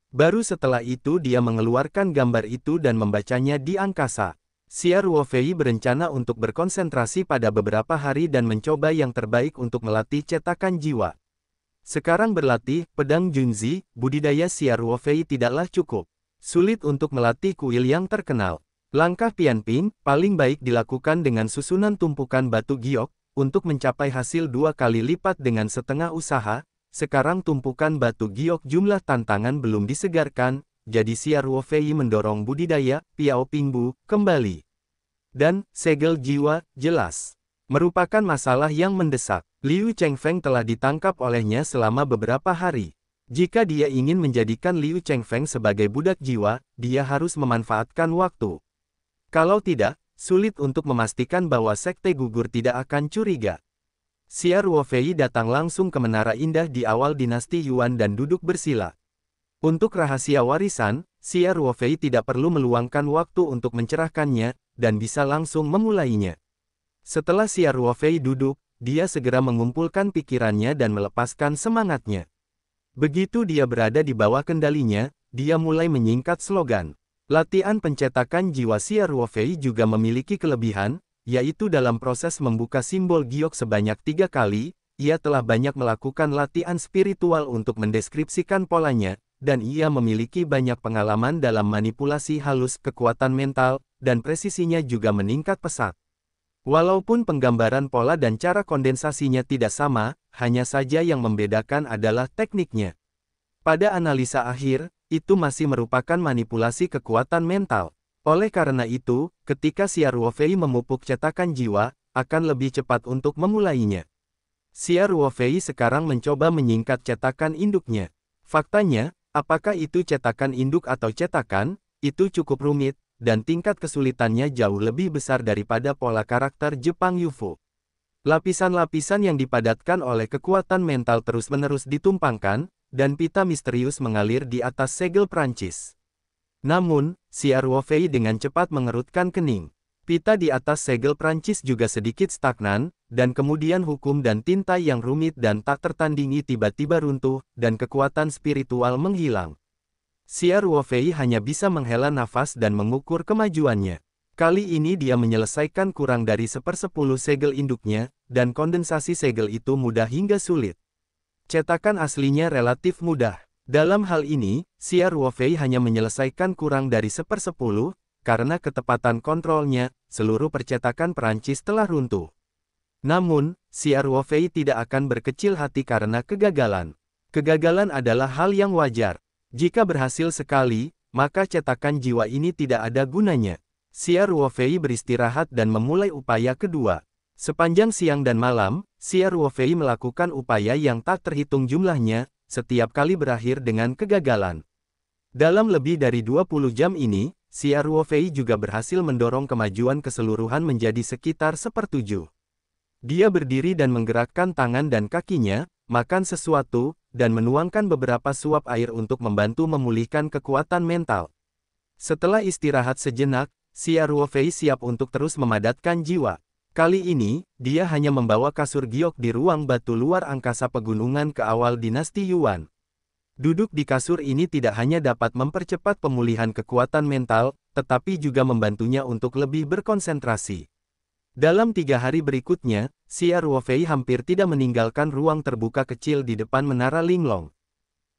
Baru setelah itu dia mengeluarkan gambar itu dan membacanya di angkasa. Xia Ruofei berencana untuk berkonsentrasi pada beberapa hari dan mencoba yang terbaik untuk melatih cetakan jiwa. Sekarang berlatih, pedang Junzi, budidaya Xia Ruofei tidaklah cukup. Sulit untuk melatih kuil yang terkenal. Langkah Pianping, paling baik dilakukan dengan susunan tumpukan batu giok, untuk mencapai hasil 2 kali lipat dengan setengah usaha. Sekarang tumpukan batu giok jumlah tantangan belum disegarkan, jadi Xia Ruofei mendorong budidaya Piao Pingbu kembali. Dan segel jiwa jelas merupakan masalah yang mendesak. Liu Chengfeng telah ditangkap olehnya selama beberapa hari. Jika dia ingin menjadikan Liu Chengfeng sebagai budak jiwa, dia harus memanfaatkan waktu. Kalau tidak, sulit untuk memastikan bahwa Sekte Gugur tidak akan curiga. Xia Ruofei datang langsung ke Menara Indah di awal dinasti Yuan dan duduk bersila. Untuk rahasia warisan, Xia Ruofei tidak perlu meluangkan waktu untuk mencerahkannya, dan bisa langsung memulainya. Setelah Xia Ruofei duduk, dia segera mengumpulkan pikirannya dan melepaskan semangatnya. Begitu dia berada di bawah kendalinya, dia mulai menyingkat slogan. Latihan pencetakan jiwa Xia Ruofei juga memiliki kelebihan, yaitu dalam proses membuka simbol giok sebanyak 3 kali, ia telah banyak melakukan latihan spiritual untuk mendeskripsikan polanya, dan ia memiliki banyak pengalaman dalam manipulasi halus kekuatan mental, dan presisinya juga meningkat pesat. Walaupun penggambaran pola dan cara kondensasinya tidak sama, hanya saja yang membedakan adalah tekniknya. Pada analisa akhir, itu masih merupakan manipulasi kekuatan mental. Oleh karena itu, ketika Xia Ruofei memupuk cetakan jiwa, akan lebih cepat untuk memulainya. Xia Ruofei sekarang mencoba menyingkat cetakan induknya. Faktanya, apakah itu cetakan induk atau cetakan, itu cukup rumit, dan tingkat kesulitannya jauh lebih besar daripada pola karakter Jepang Yufu. Lapisan-lapisan yang dipadatkan oleh kekuatan mental terus-menerus ditumpangkan, dan pita misterius mengalir di atas segel Prancis. Namun, Xia Ruofei dengan cepat mengerutkan kening. Pita di atas segel Prancis juga sedikit stagnan, dan kemudian hukum dan tinta yang rumit dan tak tertandingi tiba-tiba runtuh, dan kekuatan spiritual menghilang. Xia Ruofei hanya bisa menghela nafas dan mengukur kemajuannya. Kali ini dia menyelesaikan kurang dari 1/10 segel induknya, dan kondensasi segel itu mudah hingga sulit. Cetakan aslinya relatif mudah. Dalam hal ini, Xia Ruofei hanya menyelesaikan kurang dari 1/10, karena ketepatan kontrolnya, seluruh percetakan Perancis telah runtuh. Namun, Xia Ruofei tidak akan berkecil hati karena kegagalan. Kegagalan adalah hal yang wajar. Jika berhasil sekali, maka cetakan jiwa ini tidak ada gunanya. Xia Ruofei beristirahat dan memulai upaya kedua. Sepanjang siang dan malam, Xia Ruofei melakukan upaya yang tak terhitung jumlahnya, setiap kali berakhir dengan kegagalan. Dalam lebih dari 20 jam ini, Xia Ruofei juga berhasil mendorong kemajuan keseluruhan menjadi sekitar 1/7. Dia berdiri dan menggerakkan tangan dan kakinya, makan sesuatu, dan menuangkan beberapa suap air untuk membantu memulihkan kekuatan mental. Setelah istirahat sejenak, Xia Ruofei siap untuk terus memadatkan jiwa. Kali ini, dia hanya membawa kasur giok di ruang batu luar angkasa pegunungan ke awal dinasti Yuan. Duduk di kasur ini tidak hanya dapat mempercepat pemulihan kekuatan mental, tetapi juga membantunya untuk lebih berkonsentrasi. Dalam 3 hari berikutnya, Xia Ruofei hampir tidak meninggalkan ruang terbuka kecil di depan menara Linglong.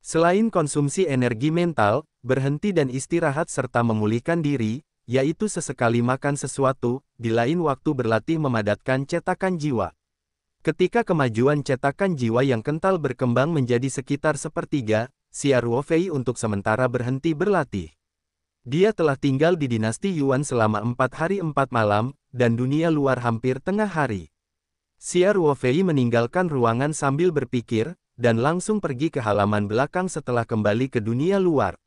Selain konsumsi energi mental, berhenti dan istirahat serta memulihkan diri, yaitu sesekali makan sesuatu, di lain waktu berlatih memadatkan cetakan jiwa. Ketika kemajuan cetakan jiwa yang kental berkembang menjadi sekitar sepertiga, Xia Ruofei untuk sementara berhenti berlatih. Dia telah tinggal di dinasti Yuan selama 4 hari 4 malam, dan dunia luar hampir tengah hari. Xia Ruofei meninggalkan ruangan sambil berpikir, dan langsung pergi ke halaman belakang setelah kembali ke dunia luar.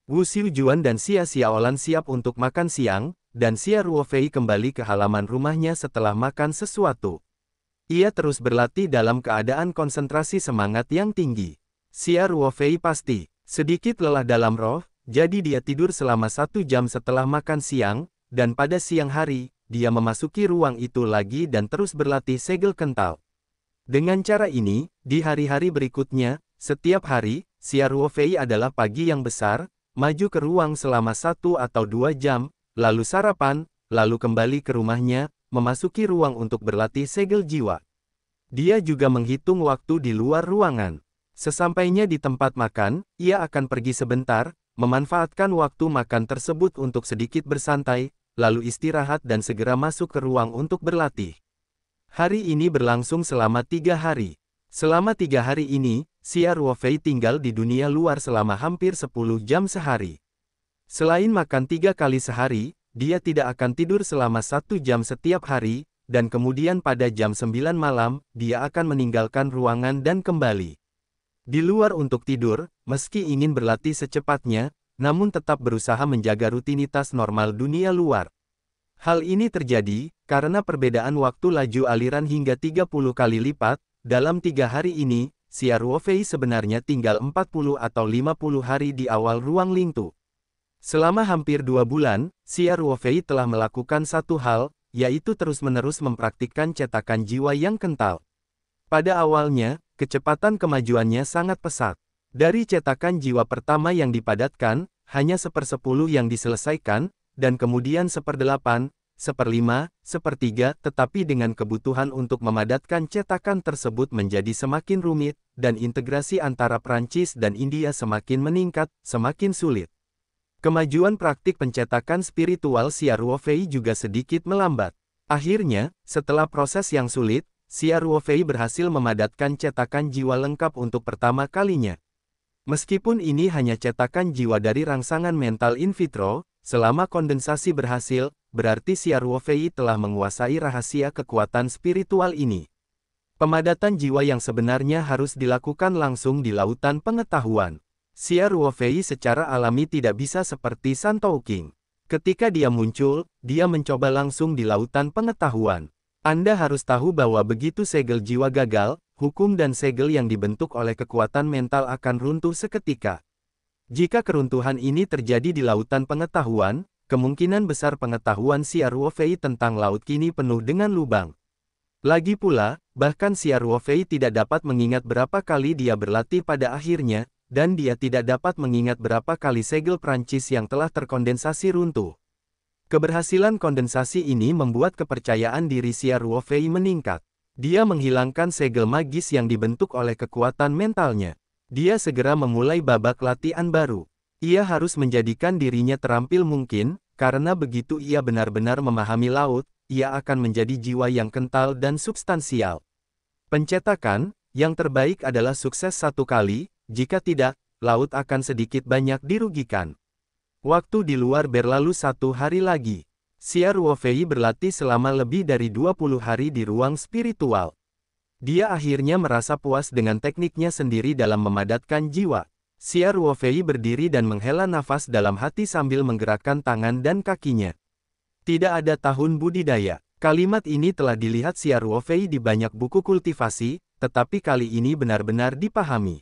Wu Xiujuan dan Xia Xiaolan siap untuk makan siang, dan Xia Ruofei kembali ke halaman rumahnya setelah makan sesuatu. Ia terus berlatih dalam keadaan konsentrasi semangat yang tinggi. Xia Ruofei pasti sedikit lelah dalam roh, jadi dia tidur selama 1 jam setelah makan siang, dan pada siang hari, dia memasuki ruang itu lagi dan terus berlatih segel kental. Dengan cara ini, di hari-hari berikutnya, setiap hari, Xia Ruofei adalah pagi yang besar, maju ke ruang selama 1 atau 2 jam, lalu sarapan, lalu kembali ke rumahnya, memasuki ruang untuk berlatih segel jiwa. Dia juga menghitung waktu di luar ruangan. Sesampainya di tempat makan, ia akan pergi sebentar, memanfaatkan waktu makan tersebut untuk sedikit bersantai, lalu istirahat dan segera masuk ke ruang untuk berlatih. Hari ini berlangsung selama 3 hari. Selama 3 hari ini, Xia Ruofei tinggal di dunia luar selama hampir 10 jam sehari. Selain makan 3 kali sehari, dia tidak akan tidur selama 1 jam setiap hari, dan kemudian pada jam 9 malam, dia akan meninggalkan ruangan dan kembali di luar untuk tidur, meski ingin berlatih secepatnya, namun tetap berusaha menjaga rutinitas normal dunia luar. Hal ini terjadi, karena perbedaan waktu laju aliran hingga 30 kali lipat, dalam 3 hari ini, Xia Ruofei sebenarnya tinggal 40 atau 50 hari di awal ruang Lingtu. Selama hampir 2 bulan, Xia Ruofei telah melakukan satu hal, yaitu terus-menerus mempraktikkan cetakan jiwa yang kental. Pada awalnya, kecepatan kemajuannya sangat pesat. Dari cetakan jiwa pertama yang dipadatkan, hanya 1/10 yang diselesaikan, dan kemudian 1/8, 1/5, 1/3, tetapi dengan kebutuhan untuk memadatkan cetakan tersebut menjadi semakin rumit, dan integrasi antara Prancis dan India semakin meningkat, semakin sulit. Kemajuan praktik pencetakan spiritual Xia Ruofei juga sedikit melambat. Akhirnya, setelah proses yang sulit, Xia Ruofei berhasil memadatkan cetakan jiwa lengkap untuk pertama kalinya. Meskipun ini hanya cetakan jiwa dari rangsangan mental in vitro, selama kondensasi berhasil, berarti Xia Ruofei telah menguasai rahasia kekuatan spiritual ini. Pemadatan jiwa yang sebenarnya harus dilakukan langsung di lautan pengetahuan. Xia Ruofei secara alami tidak bisa seperti San Touking. Ketika dia muncul, dia mencoba langsung di lautan pengetahuan. Anda harus tahu bahwa begitu segel jiwa gagal, hukum dan segel yang dibentuk oleh kekuatan mental akan runtuh seketika. Jika keruntuhan ini terjadi di lautan pengetahuan, kemungkinan besar pengetahuan Xia Ruofei tentang laut kini penuh dengan lubang. Lagi pula, bahkan Xia Ruofei tidak dapat mengingat berapa kali dia berlatih pada akhirnya, dan dia tidak dapat mengingat berapa kali segel Prancis yang telah terkondensasi runtuh. Keberhasilan kondensasi ini membuat kepercayaan diri Xia Ruofei meningkat. Dia menghilangkan segel magis yang dibentuk oleh kekuatan mentalnya. Dia segera memulai babak latihan baru. Ia harus menjadikan dirinya terampil mungkin, karena begitu ia benar-benar memahami laut, ia akan menjadi jiwa yang kental dan substansial. Pencetakan, yang terbaik adalah sukses 1 kali, jika tidak, laut akan sedikit banyak dirugikan. Waktu di luar berlalu 1 hari lagi. Xia Ruofei berlatih selama lebih dari 20 hari di ruang spiritual. Dia akhirnya merasa puas dengan tekniknya sendiri dalam memadatkan jiwa. Xia Ruofei berdiri dan menghela nafas dalam hati sambil menggerakkan tangan dan kakinya. Tidak ada tahun budidaya. Kalimat ini telah dilihat Xia Ruofei di banyak buku kultivasi, tetapi kali ini benar-benar dipahami.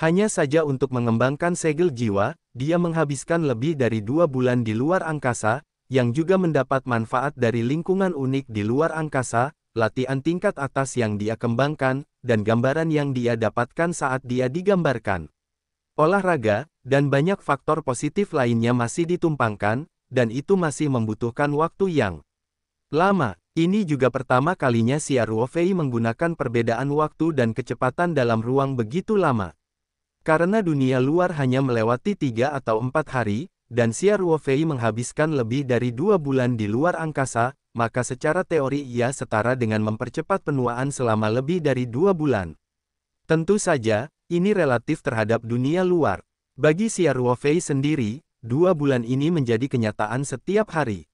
Hanya saja untuk mengembangkan segel jiwa, dia menghabiskan lebih dari 2 bulan di luar angkasa, yang juga mendapat manfaat dari lingkungan unik di luar angkasa, latihan tingkat atas yang dia kembangkan, dan gambaran yang dia dapatkan saat dia digambarkan. Olahraga, dan banyak faktor positif lainnya masih ditumpangkan, dan itu masih membutuhkan waktu yang lama. Ini juga pertama kalinya Xia Ruofei menggunakan perbedaan waktu dan kecepatan dalam ruang begitu lama. Karena dunia luar hanya melewati 3 atau 4 hari, dan Xia Ruofei menghabiskan lebih dari 2 bulan di luar angkasa, maka secara teori ia setara dengan mempercepat penuaan selama lebih dari 2 bulan. Tentu saja, ini relatif terhadap dunia luar. Bagi Xia Ruofei sendiri, 2 bulan ini menjadi kenyataan setiap hari.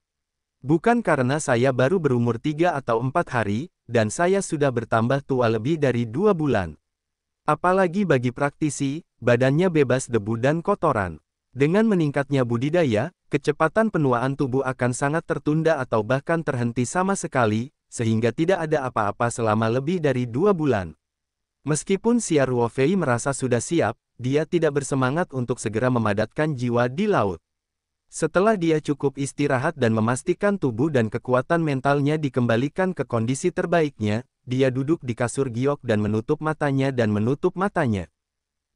Bukan karena saya baru berumur 3 atau 4 hari, dan saya sudah bertambah tua lebih dari 2 bulan. Apalagi bagi praktisi, badannya bebas debu dan kotoran. Dengan meningkatnya budidaya, kecepatan penuaan tubuh akan sangat tertunda atau bahkan terhenti sama sekali, sehingga tidak ada apa-apa selama lebih dari 2 bulan. Meskipun Xia Ruofei merasa sudah siap, dia tidak bersemangat untuk segera memadatkan jiwa di laut. Setelah dia cukup istirahat dan memastikan tubuh dan kekuatan mentalnya dikembalikan ke kondisi terbaiknya, dia duduk di kasur giok dan menutup matanya.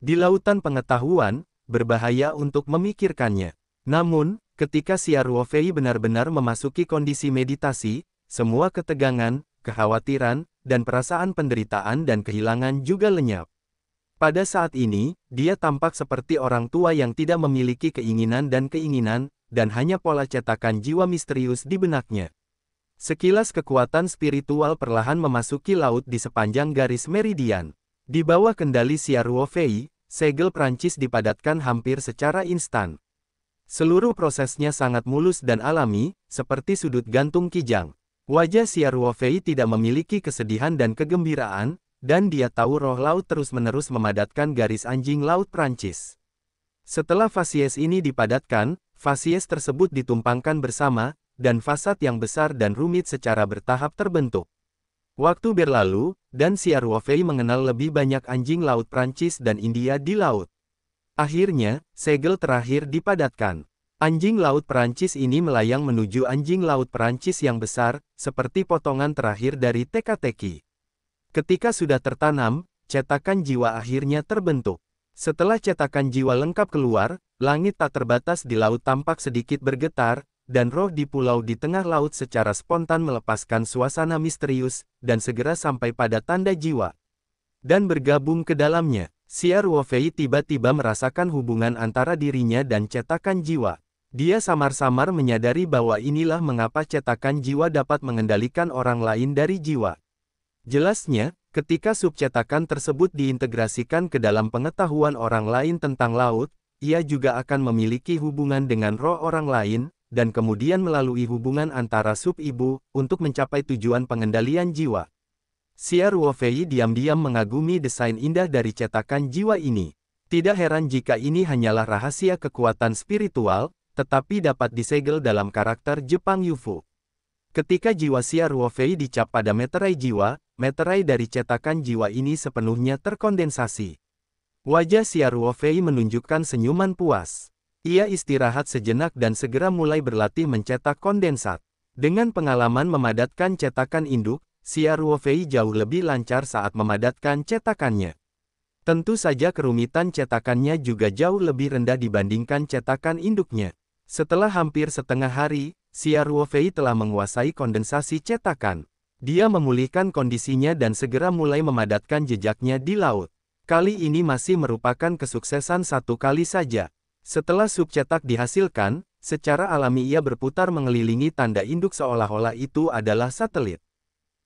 Di lautan pengetahuan, berbahaya untuk memikirkannya. Namun, ketika Xia Ruofei benar-benar memasuki kondisi meditasi, semua ketegangan, kekhawatiran, dan perasaan penderitaan dan kehilangan juga lenyap. Pada saat ini, dia tampak seperti orang tua yang tidak memiliki keinginan, dan hanya pola cetakan jiwa misterius di benaknya. Sekilas kekuatan spiritual perlahan memasuki laut di sepanjang garis meridian. Di bawah kendali Xia Ruofei, segel Prancis dipadatkan hampir secara instan. Seluruh prosesnya sangat mulus dan alami, seperti sudut gantung kijang. Wajah Xia Ruofei tidak memiliki kesedihan dan kegembiraan, dan dia tahu roh laut terus-menerus memadatkan garis anjing laut Prancis. Setelah fasies ini dipadatkan, fasies tersebut ditumpangkan bersama, dan fasad yang besar dan rumit secara bertahap terbentuk. Waktu berlalu, dan Xia Ruofei mengenal lebih banyak anjing laut Prancis dan India di laut. Akhirnya, segel terakhir dipadatkan. Anjing laut Prancis ini melayang menuju anjing laut Prancis yang besar, seperti potongan terakhir dari teka-teki. Ketika sudah tertanam, cetakan jiwa akhirnya terbentuk. Setelah cetakan jiwa lengkap keluar, langit tak terbatas di laut tampak sedikit bergetar, dan roh di pulau di tengah laut secara spontan melepaskan suasana misterius, dan segera sampai pada tanda jiwa. Dan bergabung ke dalamnya, Xia Ruofei tiba-tiba merasakan hubungan antara dirinya dan cetakan jiwa. Dia samar-samar menyadari bahwa inilah mengapa cetakan jiwa dapat mengendalikan orang lain dari jiwa. Jelasnya, ketika subcetakan tersebut diintegrasikan ke dalam pengetahuan orang lain tentang laut, ia juga akan memiliki hubungan dengan roh orang lain, dan kemudian melalui hubungan antara sub-ibu, untuk mencapai tujuan pengendalian jiwa. Xia Ruofei diam-diam mengagumi desain indah dari cetakan jiwa ini. Tidak heran jika ini hanyalah rahasia kekuatan spiritual, tetapi dapat disegel dalam karakter Jepang Yufu. Ketika jiwa Xia Ruofei dicap pada meterai jiwa, meterai dari cetakan jiwa ini sepenuhnya terkondensasi. Wajah Xia Ruofei menunjukkan senyuman puas. Ia istirahat sejenak dan segera mulai berlatih mencetak kondensat. Dengan pengalaman memadatkan cetakan induk, Xia Ruofei jauh lebih lancar saat memadatkan cetakannya. Tentu saja kerumitan cetakannya juga jauh lebih rendah dibandingkan cetakan induknya. Setelah hampir setengah hari, Xia Ruofei telah menguasai kondensasi cetakan. Dia memulihkan kondisinya dan segera mulai memadatkan jejaknya di laut. Kali ini masih merupakan kesuksesan satu kali saja. Setelah subcetak dihasilkan, secara alami ia berputar mengelilingi tanda induk seolah-olah itu adalah satelit.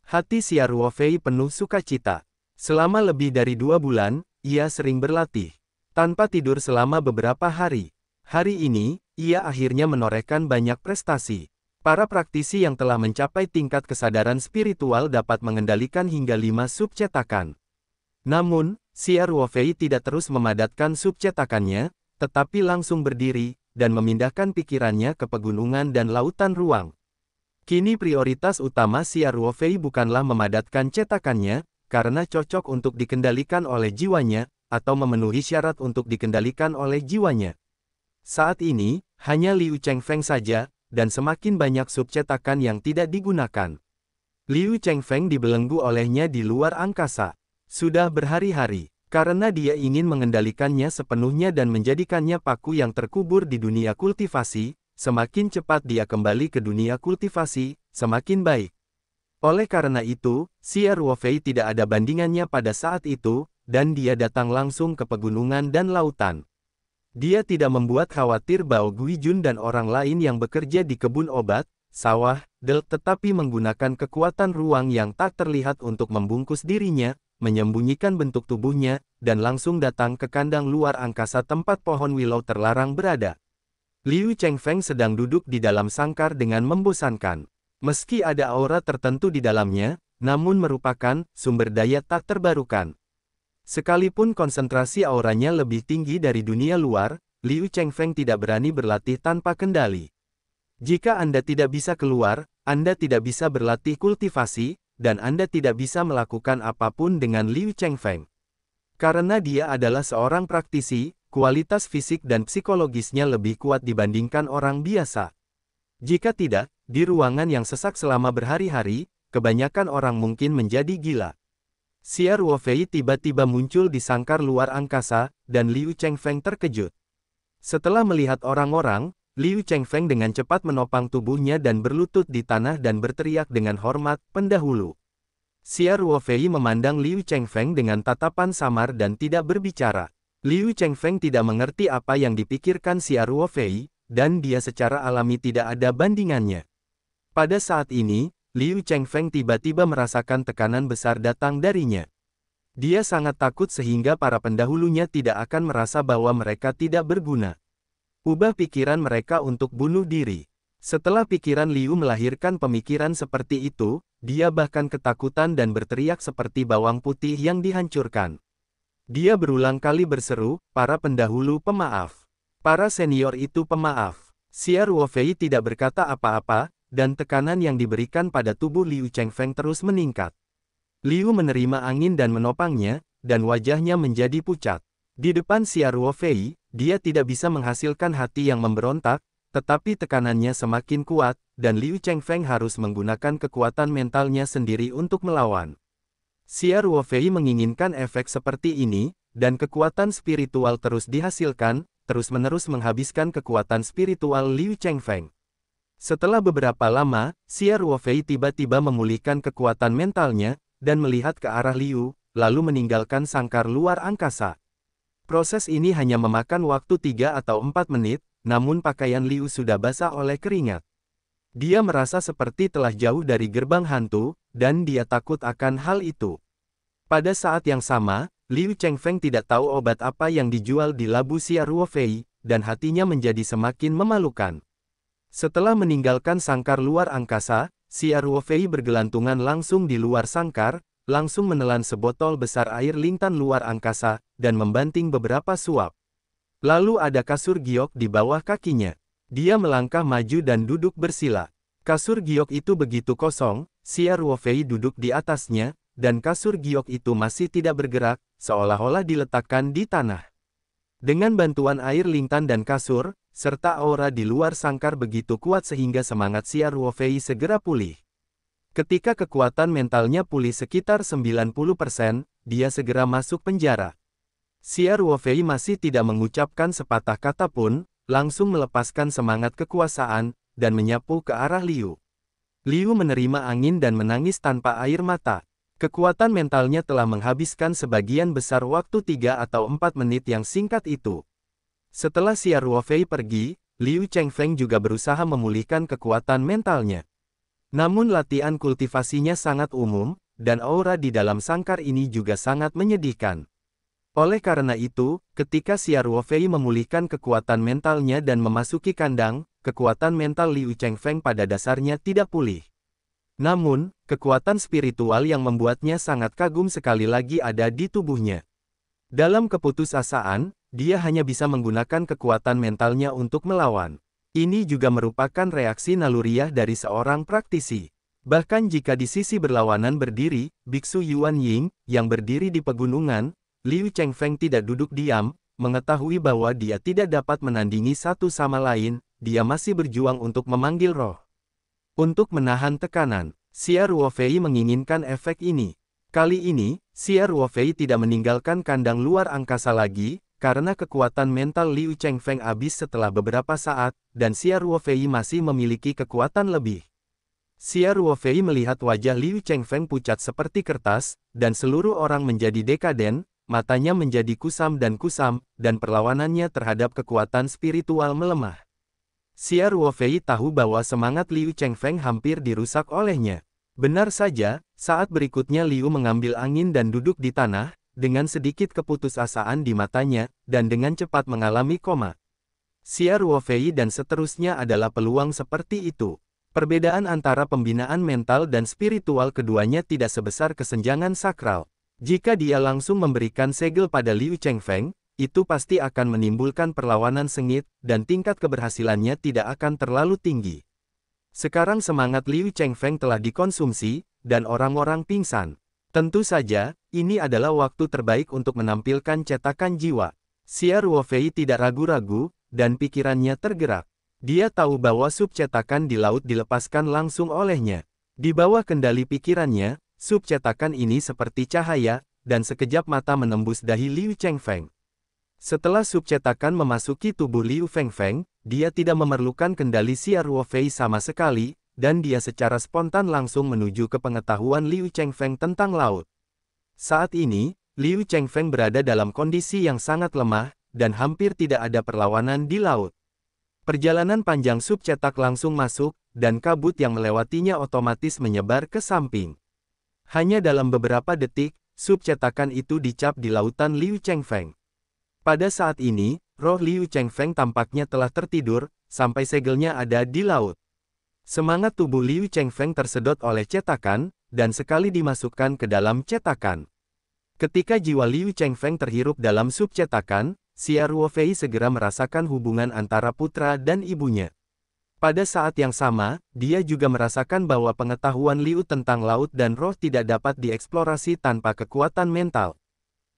Hati Xia Ruofei penuh sukacita. Selama lebih dari 2 bulan, ia sering berlatih. Tanpa tidur selama beberapa hari. Hari ini, ia akhirnya menorehkan banyak prestasi. Para praktisi yang telah mencapai tingkat kesadaran spiritual dapat mengendalikan hingga 5 subcetakan. Namun, Xia Ruofei tidak terus memadatkan subcetakannya, tetapi langsung berdiri, dan memindahkan pikirannya ke pegunungan dan lautan ruang. Kini prioritas utama Xia Ruofei bukanlah memadatkan cetakannya, karena cocok untuk dikendalikan oleh jiwanya, atau memenuhi syarat untuk dikendalikan oleh jiwanya. Saat ini, hanya Liu Chengfeng saja, dan semakin banyak subcetakan yang tidak digunakan. Liu Chengfeng dibelenggu olehnya di luar angkasa. Sudah berhari-hari, karena dia ingin mengendalikannya sepenuhnya dan menjadikannya paku yang terkubur di dunia kultivasi, semakin cepat dia kembali ke dunia kultivasi, semakin baik. Oleh karena itu, Xia Ruofei tidak ada bandingannya pada saat itu, dan dia datang langsung ke pegunungan dan lautan. Dia tidak membuat khawatir Bao Guijun dan orang lain yang bekerja di kebun obat, sawah, tetapi menggunakan kekuatan ruang yang tak terlihat untuk membungkus dirinya, menyembunyikan bentuk tubuhnya, dan langsung datang ke kandang luar angkasa tempat pohon willow terlarang berada. Liu Chengfeng sedang duduk di dalam sangkar dengan membosankan. Meski ada aura tertentu di dalamnya, namun merupakan sumber daya tak terbarukan. Sekalipun konsentrasi auranya lebih tinggi dari dunia luar, Liu Chengfeng tidak berani berlatih tanpa kendali. Jika Anda tidak bisa keluar, Anda tidak bisa berlatih kultivasi, dan Anda tidak bisa melakukan apapun dengan Liu Chengfeng. Karena dia adalah seorang praktisi, kualitas fisik dan psikologisnya lebih kuat dibandingkan orang biasa. Jika tidak, di ruangan yang sesak selama berhari-hari, kebanyakan orang mungkin menjadi gila. Xia Ruofei tiba-tiba muncul di sangkar luar angkasa, dan Liu Chengfeng terkejut. Setelah melihat orang-orang, Liu Chengfeng dengan cepat menopang tubuhnya dan berlutut di tanah dan berteriak dengan hormat, "Pendahulu." Xia Ruofei memandang Liu Chengfeng dengan tatapan samar dan tidak berbicara. Liu Chengfeng tidak mengerti apa yang dipikirkan Xia Ruofei, dan dia secara alami tidak ada bandingannya. Pada saat ini, Liu Chengfeng tiba-tiba merasakan tekanan besar datang darinya. Dia sangat takut sehingga para pendahulunya tidak akan merasa bahwa mereka tidak berguna. Ubah pikiran mereka untuk bunuh diri. Setelah pikiran Liu melahirkan pemikiran seperti itu, dia bahkan ketakutan dan berteriak seperti bawang putih yang dihancurkan. Dia berulang kali berseru, "Para pendahulu pemaaf. Para senior itu pemaaf." Xia Ruofei tidak berkata apa-apa, dan tekanan yang diberikan pada tubuh Liu Chengfeng terus meningkat. Liu menerima angin dan menopangnya, dan wajahnya menjadi pucat. Di depan Xia Ruofei, dia tidak bisa menghasilkan hati yang memberontak, tetapi tekanannya semakin kuat, dan Liu Chengfeng harus menggunakan kekuatan mentalnya sendiri untuk melawan. Xia Ruofei menginginkan efek seperti ini, dan kekuatan spiritual terus dihasilkan, terus-menerus menghabiskan kekuatan spiritual Liu Chengfeng. Setelah beberapa lama, Xia Ruofei tiba-tiba memulihkan kekuatan mentalnya, dan melihat ke arah Liu, lalu meninggalkan sangkar luar angkasa. Proses ini hanya memakan waktu 3 atau 4 menit, namun pakaian Liu sudah basah oleh keringat. Dia merasa seperti telah jauh dari gerbang hantu, dan dia takut akan hal itu. Pada saat yang sama, Liu Chengfeng tidak tahu obat apa yang dijual di labu Xia Ruofei, dan hatinya menjadi semakin memalukan. Setelah meninggalkan sangkar luar angkasa, Xia Ruofei bergelantungan langsung di luar sangkar, langsung menelan sebotol besar air lintan luar angkasa, dan membanting beberapa suap. Lalu ada kasur giok di bawah kakinya. Dia melangkah maju dan duduk bersila. Kasur giok itu begitu kosong, Xia Ruofei duduk di atasnya, dan kasur giok itu masih tidak bergerak, seolah-olah diletakkan di tanah. Dengan bantuan air lintan dan kasur, serta aura di luar sangkar begitu kuat sehingga semangat Xia Ruofei segera pulih. Ketika kekuatan mentalnya pulih sekitar 90%, dia segera masuk penjara. Xia Ruofei masih tidak mengucapkan sepatah kata pun, langsung melepaskan semangat kekuasaan, dan menyapu ke arah Liu. Liu menerima angin dan menangis tanpa air mata. Kekuatan mentalnya telah menghabiskan sebagian besar waktu 3 atau 4 menit yang singkat itu. Setelah Xia Ruofei pergi, Liu Chengfeng juga berusaha memulihkan kekuatan mentalnya. Namun latihan kultivasinya sangat umum, dan aura di dalam sangkar ini juga sangat menyedihkan. Oleh karena itu, ketika Xia Ruofei memulihkan kekuatan mentalnya dan memasuki kandang, kekuatan mental Liu Chengfeng pada dasarnya tidak pulih. Namun, kekuatan spiritual yang membuatnya sangat kagum sekali lagi ada di tubuhnya. Dalam keputusasaan, dia hanya bisa menggunakan kekuatan mentalnya untuk melawan. Ini juga merupakan reaksi naluriah dari seorang praktisi. Bahkan jika di sisi berlawanan berdiri, Biksu Yuan Ying, yang berdiri di pegunungan, Liu Chengfeng tidak duduk diam, mengetahui bahwa dia tidak dapat menandingi satu sama lain, dia masih berjuang untuk memanggil roh. Untuk menahan tekanan, Xia Ruofei menginginkan efek ini. Kali ini, Xia Ruofei tidak meninggalkan kandang luar angkasa lagi, karena kekuatan mental Liu Chengfeng habis setelah beberapa saat, dan Xia Ruofei masih memiliki kekuatan lebih. Xia Ruofei melihat wajah Liu Chengfeng pucat seperti kertas, dan seluruh orang menjadi dekaden, matanya menjadi kusam, dan perlawanannya terhadap kekuatan spiritual melemah. Xia Ruofei tahu bahwa semangat Liu Chengfeng hampir dirusak olehnya. Benar saja, saat berikutnya Liu mengambil angin dan duduk di tanah, dengan sedikit keputusasaan di matanya, dan dengan cepat mengalami koma. Xia Ruofei dan seterusnya adalah peluang seperti itu. Perbedaan antara pembinaan mental dan spiritual keduanya tidak sebesar kesenjangan sakral. Jika dia langsung memberikan segel pada Liu Chengfeng, itu pasti akan menimbulkan perlawanan sengit, dan tingkat keberhasilannya tidak akan terlalu tinggi. Sekarang semangat Liu Chengfeng telah dikonsumsi, dan orang-orang pingsan. Tentu saja, ini adalah waktu terbaik untuk menampilkan cetakan jiwa. Xia Ruofei tidak ragu-ragu, dan pikirannya tergerak. Dia tahu bahwa sub cetakan di laut dilepaskan langsung olehnya. Di bawah kendali pikirannya, sub cetakan ini seperti cahaya, dan sekejap mata menembus dahi Liu Chengfeng. Setelah sub cetakan memasuki tubuh Liu Fengfeng, dia tidak memerlukan kendali Xia Ruofei sama sekali, dan dia secara spontan langsung menuju ke pengetahuan Liu Chengfeng tentang laut. Saat ini, Liu Chengfeng berada dalam kondisi yang sangat lemah, dan hampir tidak ada perlawanan di laut. Perjalanan panjang sub cetak langsung masuk, dan kabut yang melewatinya otomatis menyebar ke samping. Hanya dalam beberapa detik, sub cetakan itu dicap di lautan Liu Chengfeng. Pada saat ini, roh Liu Chengfeng tampaknya telah tertidur, sampai segelnya ada di laut. Semangat tubuh Liu Chengfeng tersedot oleh cetakan, dan sekali dimasukkan ke dalam cetakan. Ketika jiwa Liu Chengfeng terhirup dalam sub cetakan, Xia Ruofei segera merasakan hubungan antara putra dan ibunya. Pada saat yang sama, dia juga merasakan bahwa pengetahuan Liu tentang laut dan roh tidak dapat dieksplorasi tanpa kekuatan mental.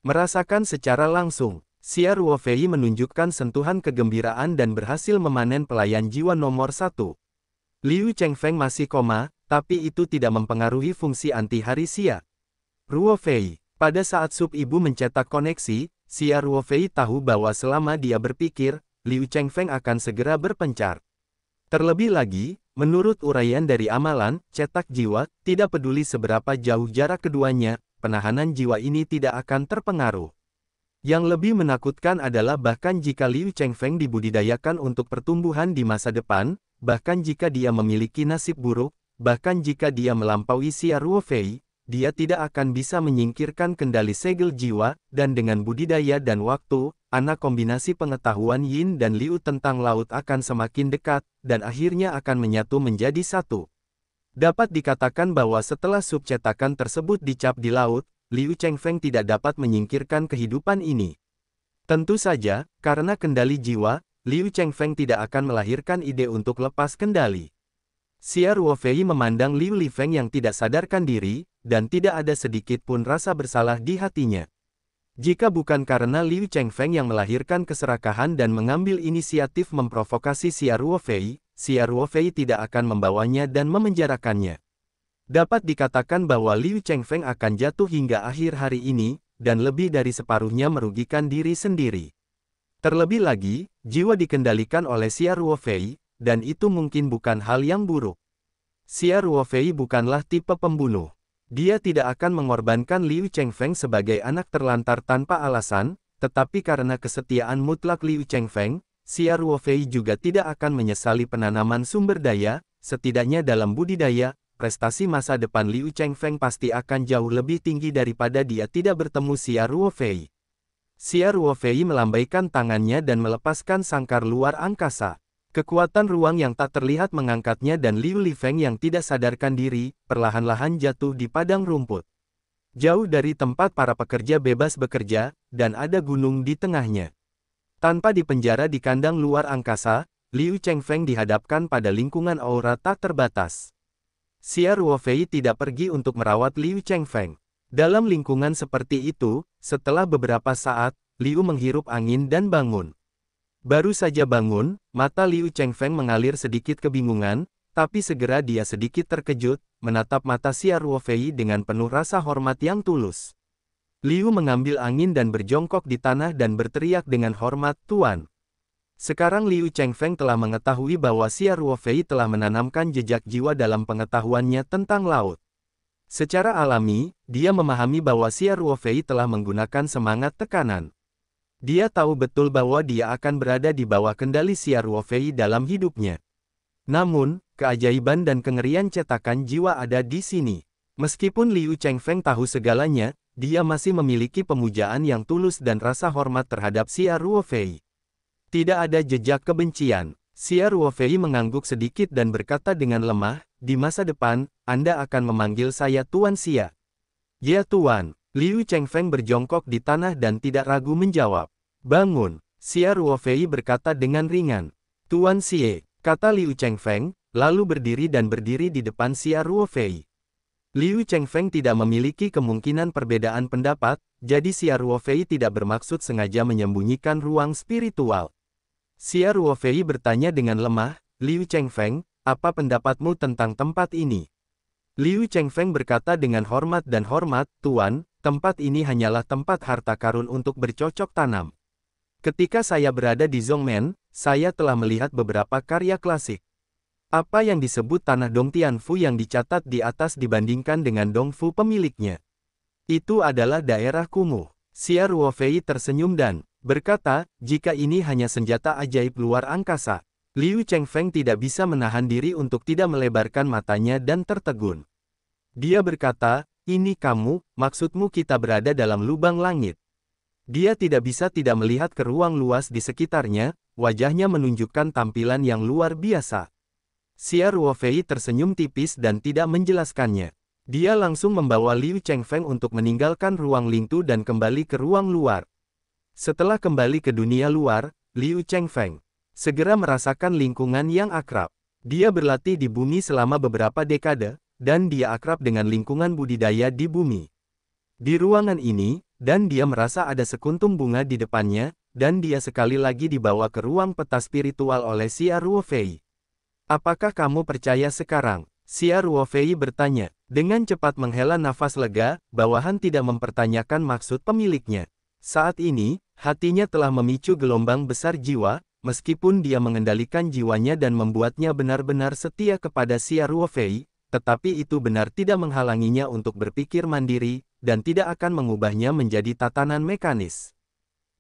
Merasakan secara langsung, Xia Ruofei menunjukkan sentuhan kegembiraan dan berhasil memanen pelayan jiwa nomor 1. Liu Chengfeng masih koma, tapi itu tidak mempengaruhi fungsi anti-hari Xia Ruofei. Pada saat sub ibu mencetak koneksi, Xia Ruofei tahu bahwa selama dia berpikir, Liu Chengfeng akan segera berpencar. Terlebih lagi, menurut uraian dari amalan, cetak jiwa, tidak peduli seberapa jauh jarak keduanya, penahanan jiwa ini tidak akan terpengaruh. Yang lebih menakutkan adalah bahkan jika Liu Chengfeng dibudidayakan untuk pertumbuhan di masa depan, bahkan jika dia memiliki nasib buruk, bahkan jika dia melampaui Xia Ruofei, dia tidak akan bisa menyingkirkan kendali segel jiwa, dan dengan budidaya dan waktu, anak kombinasi pengetahuan Yin dan Liu tentang laut akan semakin dekat, dan akhirnya akan menyatu menjadi satu. Dapat dikatakan bahwa setelah sub cetakan tersebut dicap di laut, Liu Chengfeng tidak dapat menyingkirkan kehidupan ini. Tentu saja, karena kendali jiwa, Liu Chengfeng tidak akan melahirkan ide untuk lepas kendali. Xia Ruofei memandang Liu Lifeng yang tidak sadarkan diri, dan tidak ada sedikit pun rasa bersalah di hatinya. Jika bukan karena Liu Chengfeng yang melahirkan keserakahan dan mengambil inisiatif memprovokasi Xia Ruofei tidak akan membawanya dan memenjarakannya. Dapat dikatakan bahwa Liu Chengfeng akan jatuh hingga akhir hari ini, dan lebih dari separuhnya merugikan diri sendiri. Terlebih lagi, jiwa dikendalikan oleh Xia Ruofei, dan itu mungkin bukan hal yang buruk. Xia Ruofei bukanlah tipe pembunuh. Dia tidak akan mengorbankan Liu Chengfeng sebagai anak terlantar tanpa alasan, tetapi karena kesetiaan mutlak Liu Chengfeng, Xia Ruofei juga tidak akan menyesali penanaman sumber daya, setidaknya dalam budidaya, prestasi masa depan Liu Chengfeng pasti akan jauh lebih tinggi daripada dia tidak bertemu Xia Ruofei. Xia Ruofei melambaikan tangannya dan melepaskan sangkar luar angkasa. Kekuatan ruang yang tak terlihat mengangkatnya dan Liu Lifeng yang tidak sadarkan diri, perlahan-lahan jatuh di padang rumput. Jauh dari tempat para pekerja bebas bekerja, dan ada gunung di tengahnya. Tanpa dipenjara di kandang luar angkasa, Liu Chengfeng dihadapkan pada lingkungan aura tak terbatas. Xia Ruofei tidak pergi untuk merawat Liu Chengfeng. Dalam lingkungan seperti itu, setelah beberapa saat, Liu menghirup angin dan bangun. Baru saja bangun, mata Liu Chengfeng mengalir sedikit kebingungan, tapi segera dia sedikit terkejut, menatap mata Xia Ruofei dengan penuh rasa hormat yang tulus. Liu mengambil angin dan berjongkok di tanah dan berteriak dengan hormat, "Tuan." Sekarang Liu Chengfeng telah mengetahui bahwa Xia Ruofei telah menanamkan jejak jiwa dalam pengetahuannya tentang laut. Secara alami, dia memahami bahwa Xia Ruofei telah menggunakan semangat tekanan. Dia tahu betul bahwa dia akan berada di bawah kendali Xia Ruofei dalam hidupnya. Namun, keajaiban dan kengerian cetakan jiwa ada di sini. Meskipun Liu Chengfeng tahu segalanya, dia masih memiliki pemujaan yang tulus dan rasa hormat terhadap Xia Ruofei. Tidak ada jejak kebencian. Xia Ruofei mengangguk sedikit dan berkata dengan lemah, "Di masa depan, Anda akan memanggil saya Tuan Xia." "Ya Tuan." Liu Chengfeng berjongkok di tanah dan tidak ragu menjawab. "Bangun." Xia Ruofei berkata dengan ringan. "Tuan Xie," kata Liu Chengfeng, lalu berdiri di depan Xia Ruofei. Liu Chengfeng tidak memiliki kemungkinan perbedaan pendapat, jadi Xia Ruofei tidak bermaksud sengaja menyembunyikan ruang spiritual. Xia Ruofei bertanya dengan lemah, "Liu Chengfeng, apa pendapatmu tentang tempat ini?" Liu Chengfeng berkata dengan hormat, "Tuan, tempat ini hanyalah tempat harta karun untuk bercocok tanam. Ketika saya berada di Zhongmen, saya telah melihat beberapa karya klasik. Apa yang disebut tanah Dongtianfu yang dicatat di atas dibandingkan dengan Dongfu pemiliknya? Itu adalah daerah kumuh." Xia Ruofei tersenyum dan berkata, "Jika ini hanya senjata ajaib luar angkasa." Liu Chengfeng tidak bisa menahan diri untuk tidak melebarkan matanya dan tertegun. Dia berkata, "Ini kamu, maksudmu kita berada dalam lubang langit." Dia tidak bisa tidak melihat ke ruang luas di sekitarnya, wajahnya menunjukkan tampilan yang luar biasa. Xia Ruofei tersenyum tipis dan tidak menjelaskannya. Dia langsung membawa Liu Chengfeng untuk meninggalkan ruang Lingtu dan kembali ke ruang luar. Setelah kembali ke dunia luar, Liu Chengfeng segera merasakan lingkungan yang akrab. Dia berlatih di bumi selama beberapa dekade, dan dia akrab dengan lingkungan budidaya di bumi. Di ruangan ini, dan dia merasa ada sekuntum bunga di depannya, dan dia sekali lagi dibawa ke ruang peta spiritual oleh Xia Ruofei. "Apakah kamu percaya sekarang?" Xia Ruofei bertanya. Dengan cepat menghela nafas lega, bawahan tidak mempertanyakan maksud pemiliknya. Saat ini, hatinya telah memicu gelombang besar jiwa, meskipun dia mengendalikan jiwanya dan membuatnya benar-benar setia kepada Xia Ruofei, tetapi itu benar tidak menghalanginya untuk berpikir mandiri, dan tidak akan mengubahnya menjadi tatanan mekanis.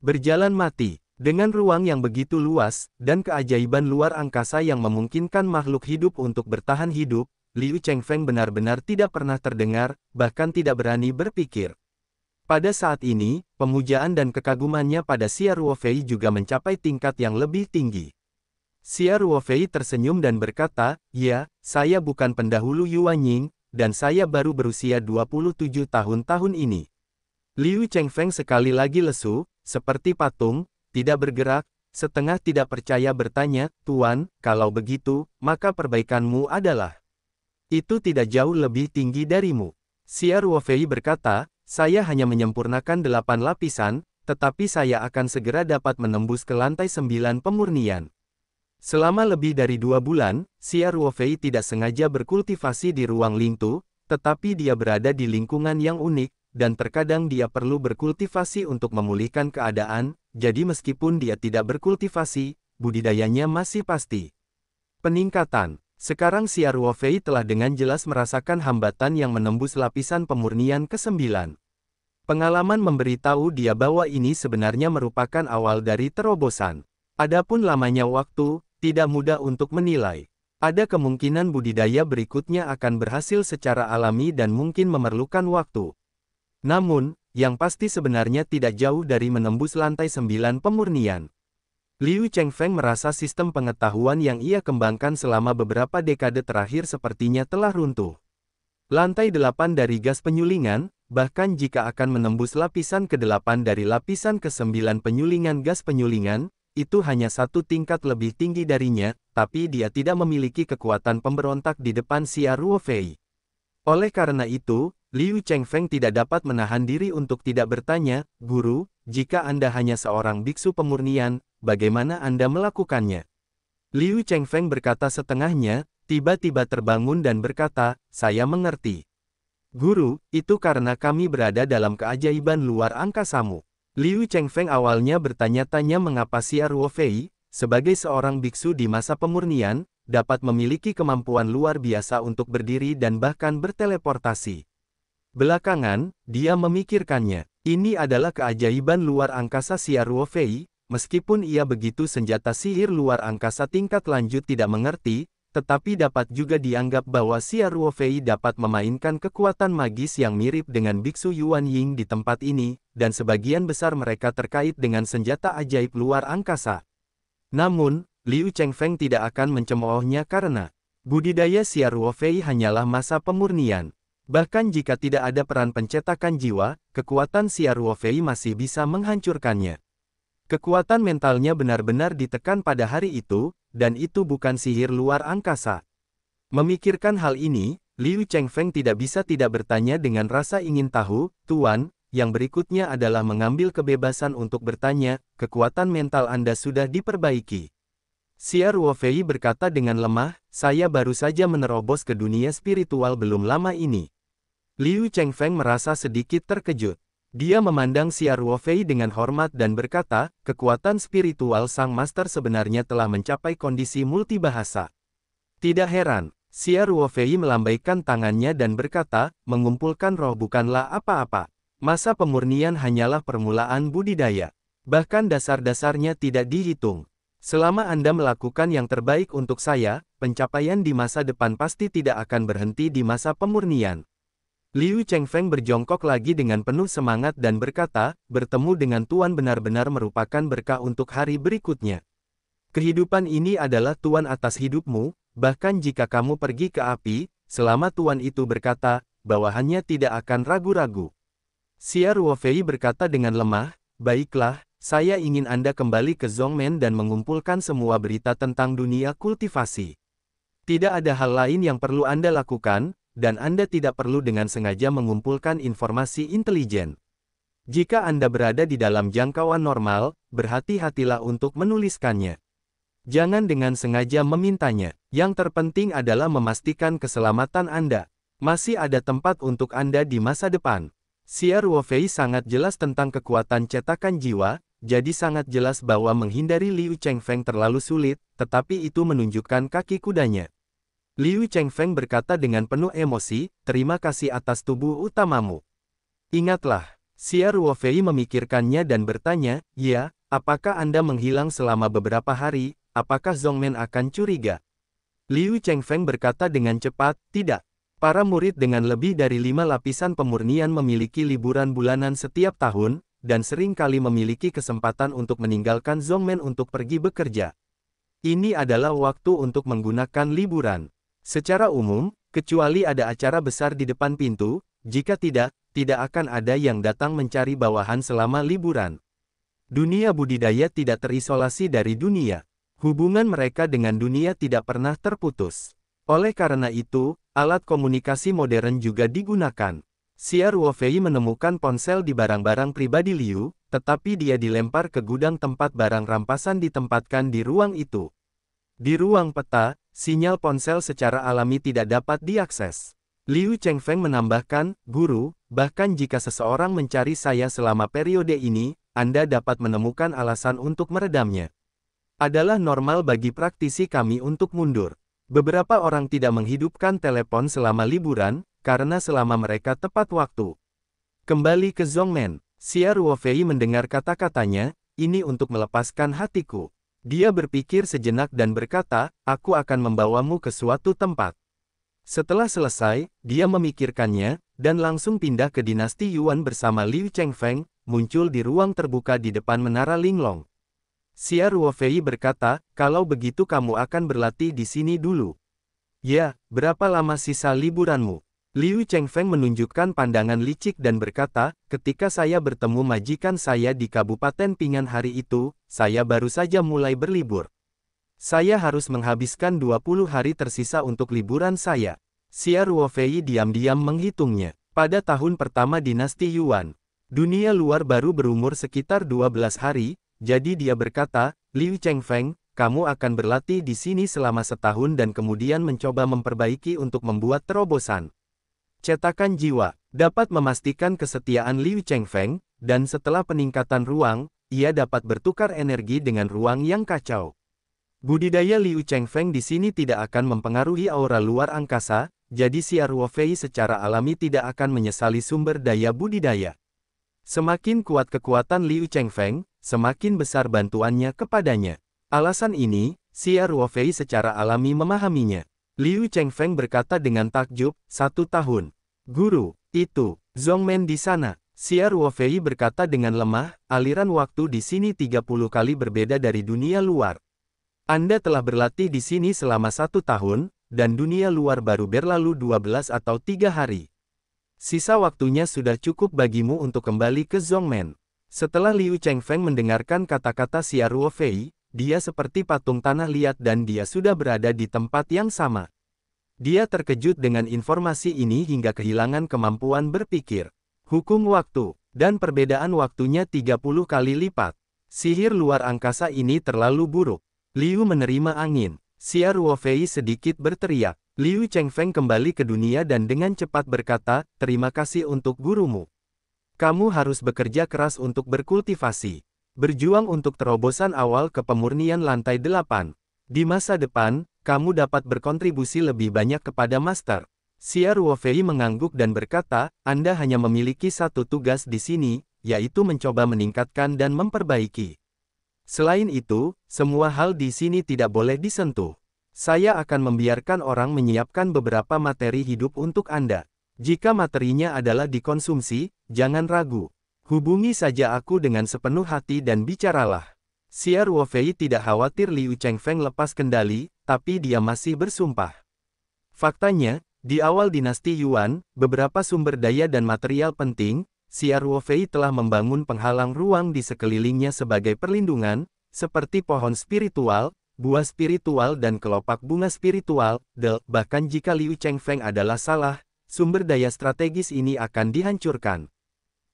Berjalan mati, dengan ruang yang begitu luas, dan keajaiban luar angkasa yang memungkinkan makhluk hidup untuk bertahan hidup, Liu Chengfeng benar-benar tidak pernah terdengar, bahkan tidak berani berpikir. Pada saat ini, pemujaan dan kekagumannya pada Xia Ruofei juga mencapai tingkat yang lebih tinggi. Xia Ruofei tersenyum dan berkata, "Ya, saya bukan pendahulu Yuan Ying, dan saya baru berusia 27 tahun ini." Liu Chengfeng sekali lagi lesu, seperti patung, tidak bergerak, setengah tidak percaya bertanya, "Tuan, kalau begitu, maka perbaikanmu adalah itu tidak jauh lebih tinggi darimu." Xia Ruofei berkata, "Saya hanya menyempurnakan 8 lapisan, tetapi saya akan segera dapat menembus ke lantai 9 pemurnian." Selama lebih dari 2 bulan, Xia Ruofei tidak sengaja berkultivasi di ruang Lingtu, tetapi dia berada di lingkungan yang unik, dan terkadang dia perlu berkultivasi untuk memulihkan keadaan, jadi meskipun dia tidak berkultivasi, budidayanya masih pasti. Peningkatan. Sekarang Xia Ruofei telah dengan jelas merasakan hambatan yang menembus lapisan pemurnian ke-9. Pengalaman memberitahu dia bahwa ini sebenarnya merupakan awal dari terobosan. Adapun lamanya waktu, tidak mudah untuk menilai. Ada kemungkinan budidaya berikutnya akan berhasil secara alami dan mungkin memerlukan waktu. Namun, yang pasti sebenarnya tidak jauh dari menembus lantai 9 pemurnian. Liu Chengfeng merasa sistem pengetahuan yang ia kembangkan selama beberapa dekade terakhir sepertinya telah runtuh. Lantai 8 dari gas penyulingan, bahkan jika akan menembus lapisan ke-8 dari lapisan ke-9 penyulingan gas penyulingan, itu hanya satu tingkat lebih tinggi darinya, tapi dia tidak memiliki kekuatan pemberontak di depan Xia Ruofei. Oleh karena itu, Liu Chengfeng tidak dapat menahan diri untuk tidak bertanya, "Guru, jika Anda hanya seorang biksu pemurnian, bagaimana Anda melakukannya?" Liu Chengfeng berkata setengahnya, tiba-tiba terbangun dan berkata, "Saya mengerti. Guru, itu karena kami berada dalam keajaiban luar angkasamu." Liu Chengfeng awalnya bertanya-tanya mengapa Xia Ruofei, sebagai seorang biksu di masa pemurnian, dapat memiliki kemampuan luar biasa untuk berdiri dan bahkan berteleportasi. Belakangan, dia memikirkannya. Ini adalah keajaiban luar angkasa Xia Ruofei, meskipun ia begitu senjata sihir luar angkasa tingkat lanjut tidak mengerti, tetapi dapat juga dianggap bahwa Xia Ruofei dapat memainkan kekuatan magis yang mirip dengan Biksu Yuan Ying di tempat ini, dan sebagian besar mereka terkait dengan senjata ajaib luar angkasa. Namun, Liu Chengfeng tidak akan mencemoohnya karena budidaya Xia Ruofei hanyalah masa pemurnian. Bahkan jika tidak ada peran pencetakan jiwa, kekuatan Xia Ruofei masih bisa menghancurkannya. Kekuatan mentalnya benar-benar ditekan pada hari itu, dan itu bukan sihir luar angkasa. Memikirkan hal ini, Liu Chengfeng tidak bisa tidak bertanya dengan rasa ingin tahu, "Tuan, yang berikutnya adalah mengambil kebebasan untuk bertanya, kekuatan mental Anda sudah diperbaiki?" Xia Ruofei berkata dengan lemah, "Saya baru saja menerobos ke dunia spiritual belum lama ini." Liu Chengfeng merasa sedikit terkejut. Dia memandang Xia Ruofei dengan hormat dan berkata, "Kekuatan spiritual sang master sebenarnya telah mencapai kondisi multibahasa." Tidak heran, Xia Ruofei melambaikan tangannya dan berkata, "Mengumpulkan roh bukanlah apa-apa. Masa pemurnian hanyalah permulaan budidaya. Bahkan dasar-dasarnya tidak dihitung. Selama Anda melakukan yang terbaik untuk saya, pencapaian di masa depan pasti tidak akan berhenti di masa pemurnian." Liu Chengfeng berjongkok lagi dengan penuh semangat dan berkata, "Bertemu dengan Tuan benar-benar merupakan berkah untuk hari berikutnya. Kehidupan ini adalah Tuan atas hidupmu, bahkan jika kamu pergi ke api, selama Tuan itu berkata, bawahannya tidak akan ragu-ragu." Xia Ruofei berkata dengan lemah, "Baiklah, saya ingin Anda kembali ke Zhongmen dan mengumpulkan semua berita tentang dunia kultivasi. Tidak ada hal lain yang perlu Anda lakukan, dan Anda tidak perlu dengan sengaja mengumpulkan informasi intelijen. Jika Anda berada di dalam jangkauan normal, berhati-hatilah untuk menuliskannya. Jangan dengan sengaja memintanya. Yang terpenting adalah memastikan keselamatan Anda. Masih ada tempat untuk Anda di masa depan." Xia Ruofei sangat jelas tentang kekuatan cetakan jiwa, jadi sangat jelas bahwa menghindari Liu Chengfeng terlalu sulit, tetapi itu menunjukkan kaki kudanya. Liu Chengfeng berkata dengan penuh emosi, "Terima kasih atas tubuh utamamu." Ingatlah, Xia Ruofei memikirkannya dan bertanya, "Ya, apakah Anda menghilang selama beberapa hari, apakah Zhongmen akan curiga?" Liu Chengfeng berkata dengan cepat, "Tidak. Para murid dengan lebih dari 5 lapisan pemurnian memiliki liburan bulanan setiap tahun, dan sering kali memiliki kesempatan untuk meninggalkan Zhongmen untuk pergi bekerja. Ini adalah waktu untuk menggunakan liburan. Secara umum, kecuali ada acara besar di depan pintu, jika tidak, tidak akan ada yang datang mencari bawahan selama liburan. Dunia budidaya tidak terisolasi dari dunia. Hubungan mereka dengan dunia tidak pernah terputus. Oleh karena itu, alat komunikasi modern juga digunakan." Xia Ruofei menemukan ponsel di barang-barang pribadi Liu, tetapi dia dilempar ke gudang tempat barang rampasan ditempatkan di ruang itu. Di ruang peta, sinyal ponsel secara alami tidak dapat diakses. Liu Chengfeng menambahkan, "Guru, bahkan jika seseorang mencari saya selama periode ini, Anda dapat menemukan alasan untuk meredamnya. Adalah normal bagi praktisi kami untuk mundur. Beberapa orang tidak menghidupkan telepon selama liburan, karena selama mereka tepat waktu." Kembali ke Zhongmen, Xia Ruofei mendengar kata-katanya, "Ini untuk melepaskan hatiku." Dia berpikir sejenak dan berkata, "Aku akan membawamu ke suatu tempat." Setelah selesai, dia memikirkannya, dan langsung pindah ke dinasti Yuan bersama Liu Chengfeng, muncul di ruang terbuka di depan Menara Linglong. Xia Ruofei berkata, "Kalau begitu kamu akan berlatih di sini dulu." "Ya, berapa lama sisa liburanmu?" Liu Chengfeng menunjukkan pandangan licik dan berkata, "Ketika saya bertemu majikan saya di Kabupaten Pingan hari itu, saya baru saja mulai berlibur. Saya harus menghabiskan 20 hari tersisa untuk liburan saya." Xia Ruofei diam-diam menghitungnya. Pada tahun pertama dinasti Yuan, dunia luar baru berumur sekitar 12 hari, jadi dia berkata, Liu Chengfeng, kamu akan berlatih di sini selama setahun dan kemudian mencoba memperbaiki untuk membuat terobosan. Cetakan jiwa dapat memastikan kesetiaan Liu Chengfeng, dan setelah peningkatan ruang, ia dapat bertukar energi dengan ruang yang kacau. Budidaya Liu Chengfeng di sini tidak akan mempengaruhi aura luar angkasa, jadi Xia Ruofei secara alami tidak akan menyesali sumber daya budidaya. Semakin kuat kekuatan Liu Chengfeng, semakin besar bantuannya kepadanya. Alasan ini, Xia Ruofei secara alami memahaminya. Liu Chengfeng berkata dengan takjub, 1 tahun. Guru, itu, Zhongmen di sana. Xia Ruofei berkata dengan lemah, aliran waktu di sini 30 kali berbeda dari dunia luar. Anda telah berlatih di sini selama 1 tahun, dan dunia luar baru berlalu 12 atau 3 hari. Sisa waktunya sudah cukup bagimu untuk kembali ke Zhongmen. Setelah Liu Chengfeng mendengarkan kata-kata Xia Ruofei, dia seperti patung tanah liat dan dia sudah berada di tempat yang sama. Dia terkejut dengan informasi ini hingga kehilangan kemampuan berpikir. Hukum waktu, dan perbedaan waktunya 30 kali lipat. Sihir luar angkasa ini terlalu buruk. Liu menerima angin. Xia Ruofei sedikit berteriak. Liu Chengfeng kembali ke dunia dan dengan cepat berkata, terima kasih untuk gurumu. Kamu harus bekerja keras untuk berkultivasi. Berjuang untuk terobosan awal ke pemurnian lantai 8. Di masa depan, kamu dapat berkontribusi lebih banyak kepada Master. Xia Ruofei mengangguk dan berkata, Anda hanya memiliki satu tugas di sini, yaitu mencoba meningkatkan dan memperbaiki. Selain itu, semua hal di sini tidak boleh disentuh. Saya akan membiarkan orang menyiapkan beberapa materi hidup untuk Anda. Jika materinya adalah dikonsumsi, jangan ragu. Hubungi saja aku dengan sepenuh hati dan bicaralah. Xia Ruofei tidak khawatir Liu Chengfeng lepas kendali, tapi dia masih bersumpah. Faktanya, di awal dinasti Yuan, beberapa sumber daya dan material penting, Xia Ruofei telah membangun penghalang ruang di sekelilingnya sebagai perlindungan, seperti pohon spiritual, buah spiritual dan kelopak bunga spiritual, bahkan jika Liu Chengfeng adalah salah, sumber daya strategis ini akan dihancurkan.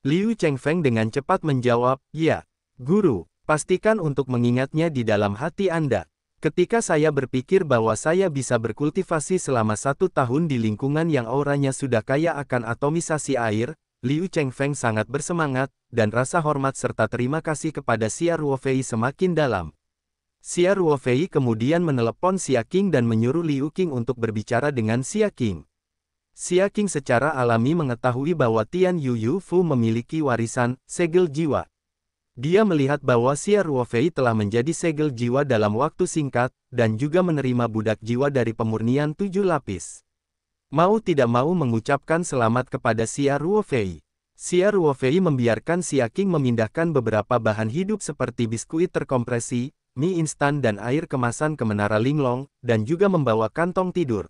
Liu Chengfeng dengan cepat menjawab, ya, Guru, pastikan untuk mengingatnya di dalam hati Anda. Ketika saya berpikir bahwa saya bisa berkultivasi selama 1 tahun di lingkungan yang auranya sudah kaya akan atomisasi air, Liu Chengfeng sangat bersemangat, dan rasa hormat serta terima kasih kepada Xia Ruofei semakin dalam. Xia Ruofei kemudian menelepon Xia Qing dan menyuruh Liu Qing untuk berbicara dengan Xia Qing. Xia Qing secara alami mengetahui bahwa Tian Yu Fu memiliki warisan, segel jiwa. Dia melihat bahwa Xia Ruofei telah menjadi segel jiwa dalam waktu singkat, dan juga menerima budak jiwa dari pemurnian 7 lapis. Mau tidak mau mengucapkan selamat kepada Xia Ruofei. Xia Ruofei membiarkan Xia Qing memindahkan beberapa bahan hidup seperti biskuit terkompresi, mie instan dan air kemasan ke Menara Linglong, dan juga membawa kantong tidur.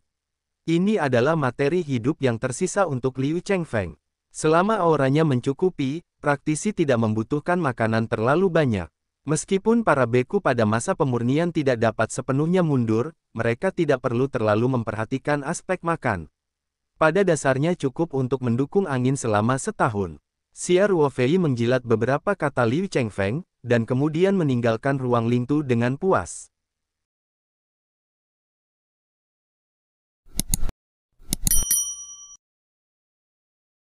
Ini adalah materi hidup yang tersisa untuk Liu Chengfeng. Selama auranya mencukupi, praktisi tidak membutuhkan makanan terlalu banyak. Meskipun para beku pada masa pemurnian tidak dapat sepenuhnya mundur, mereka tidak perlu terlalu memperhatikan aspek makan. Pada dasarnya cukup untuk mendukung angin selama setahun. Xia Ruofei menjilat beberapa kata Liu Chengfeng, dan kemudian meninggalkan ruang Lingtu dengan puas.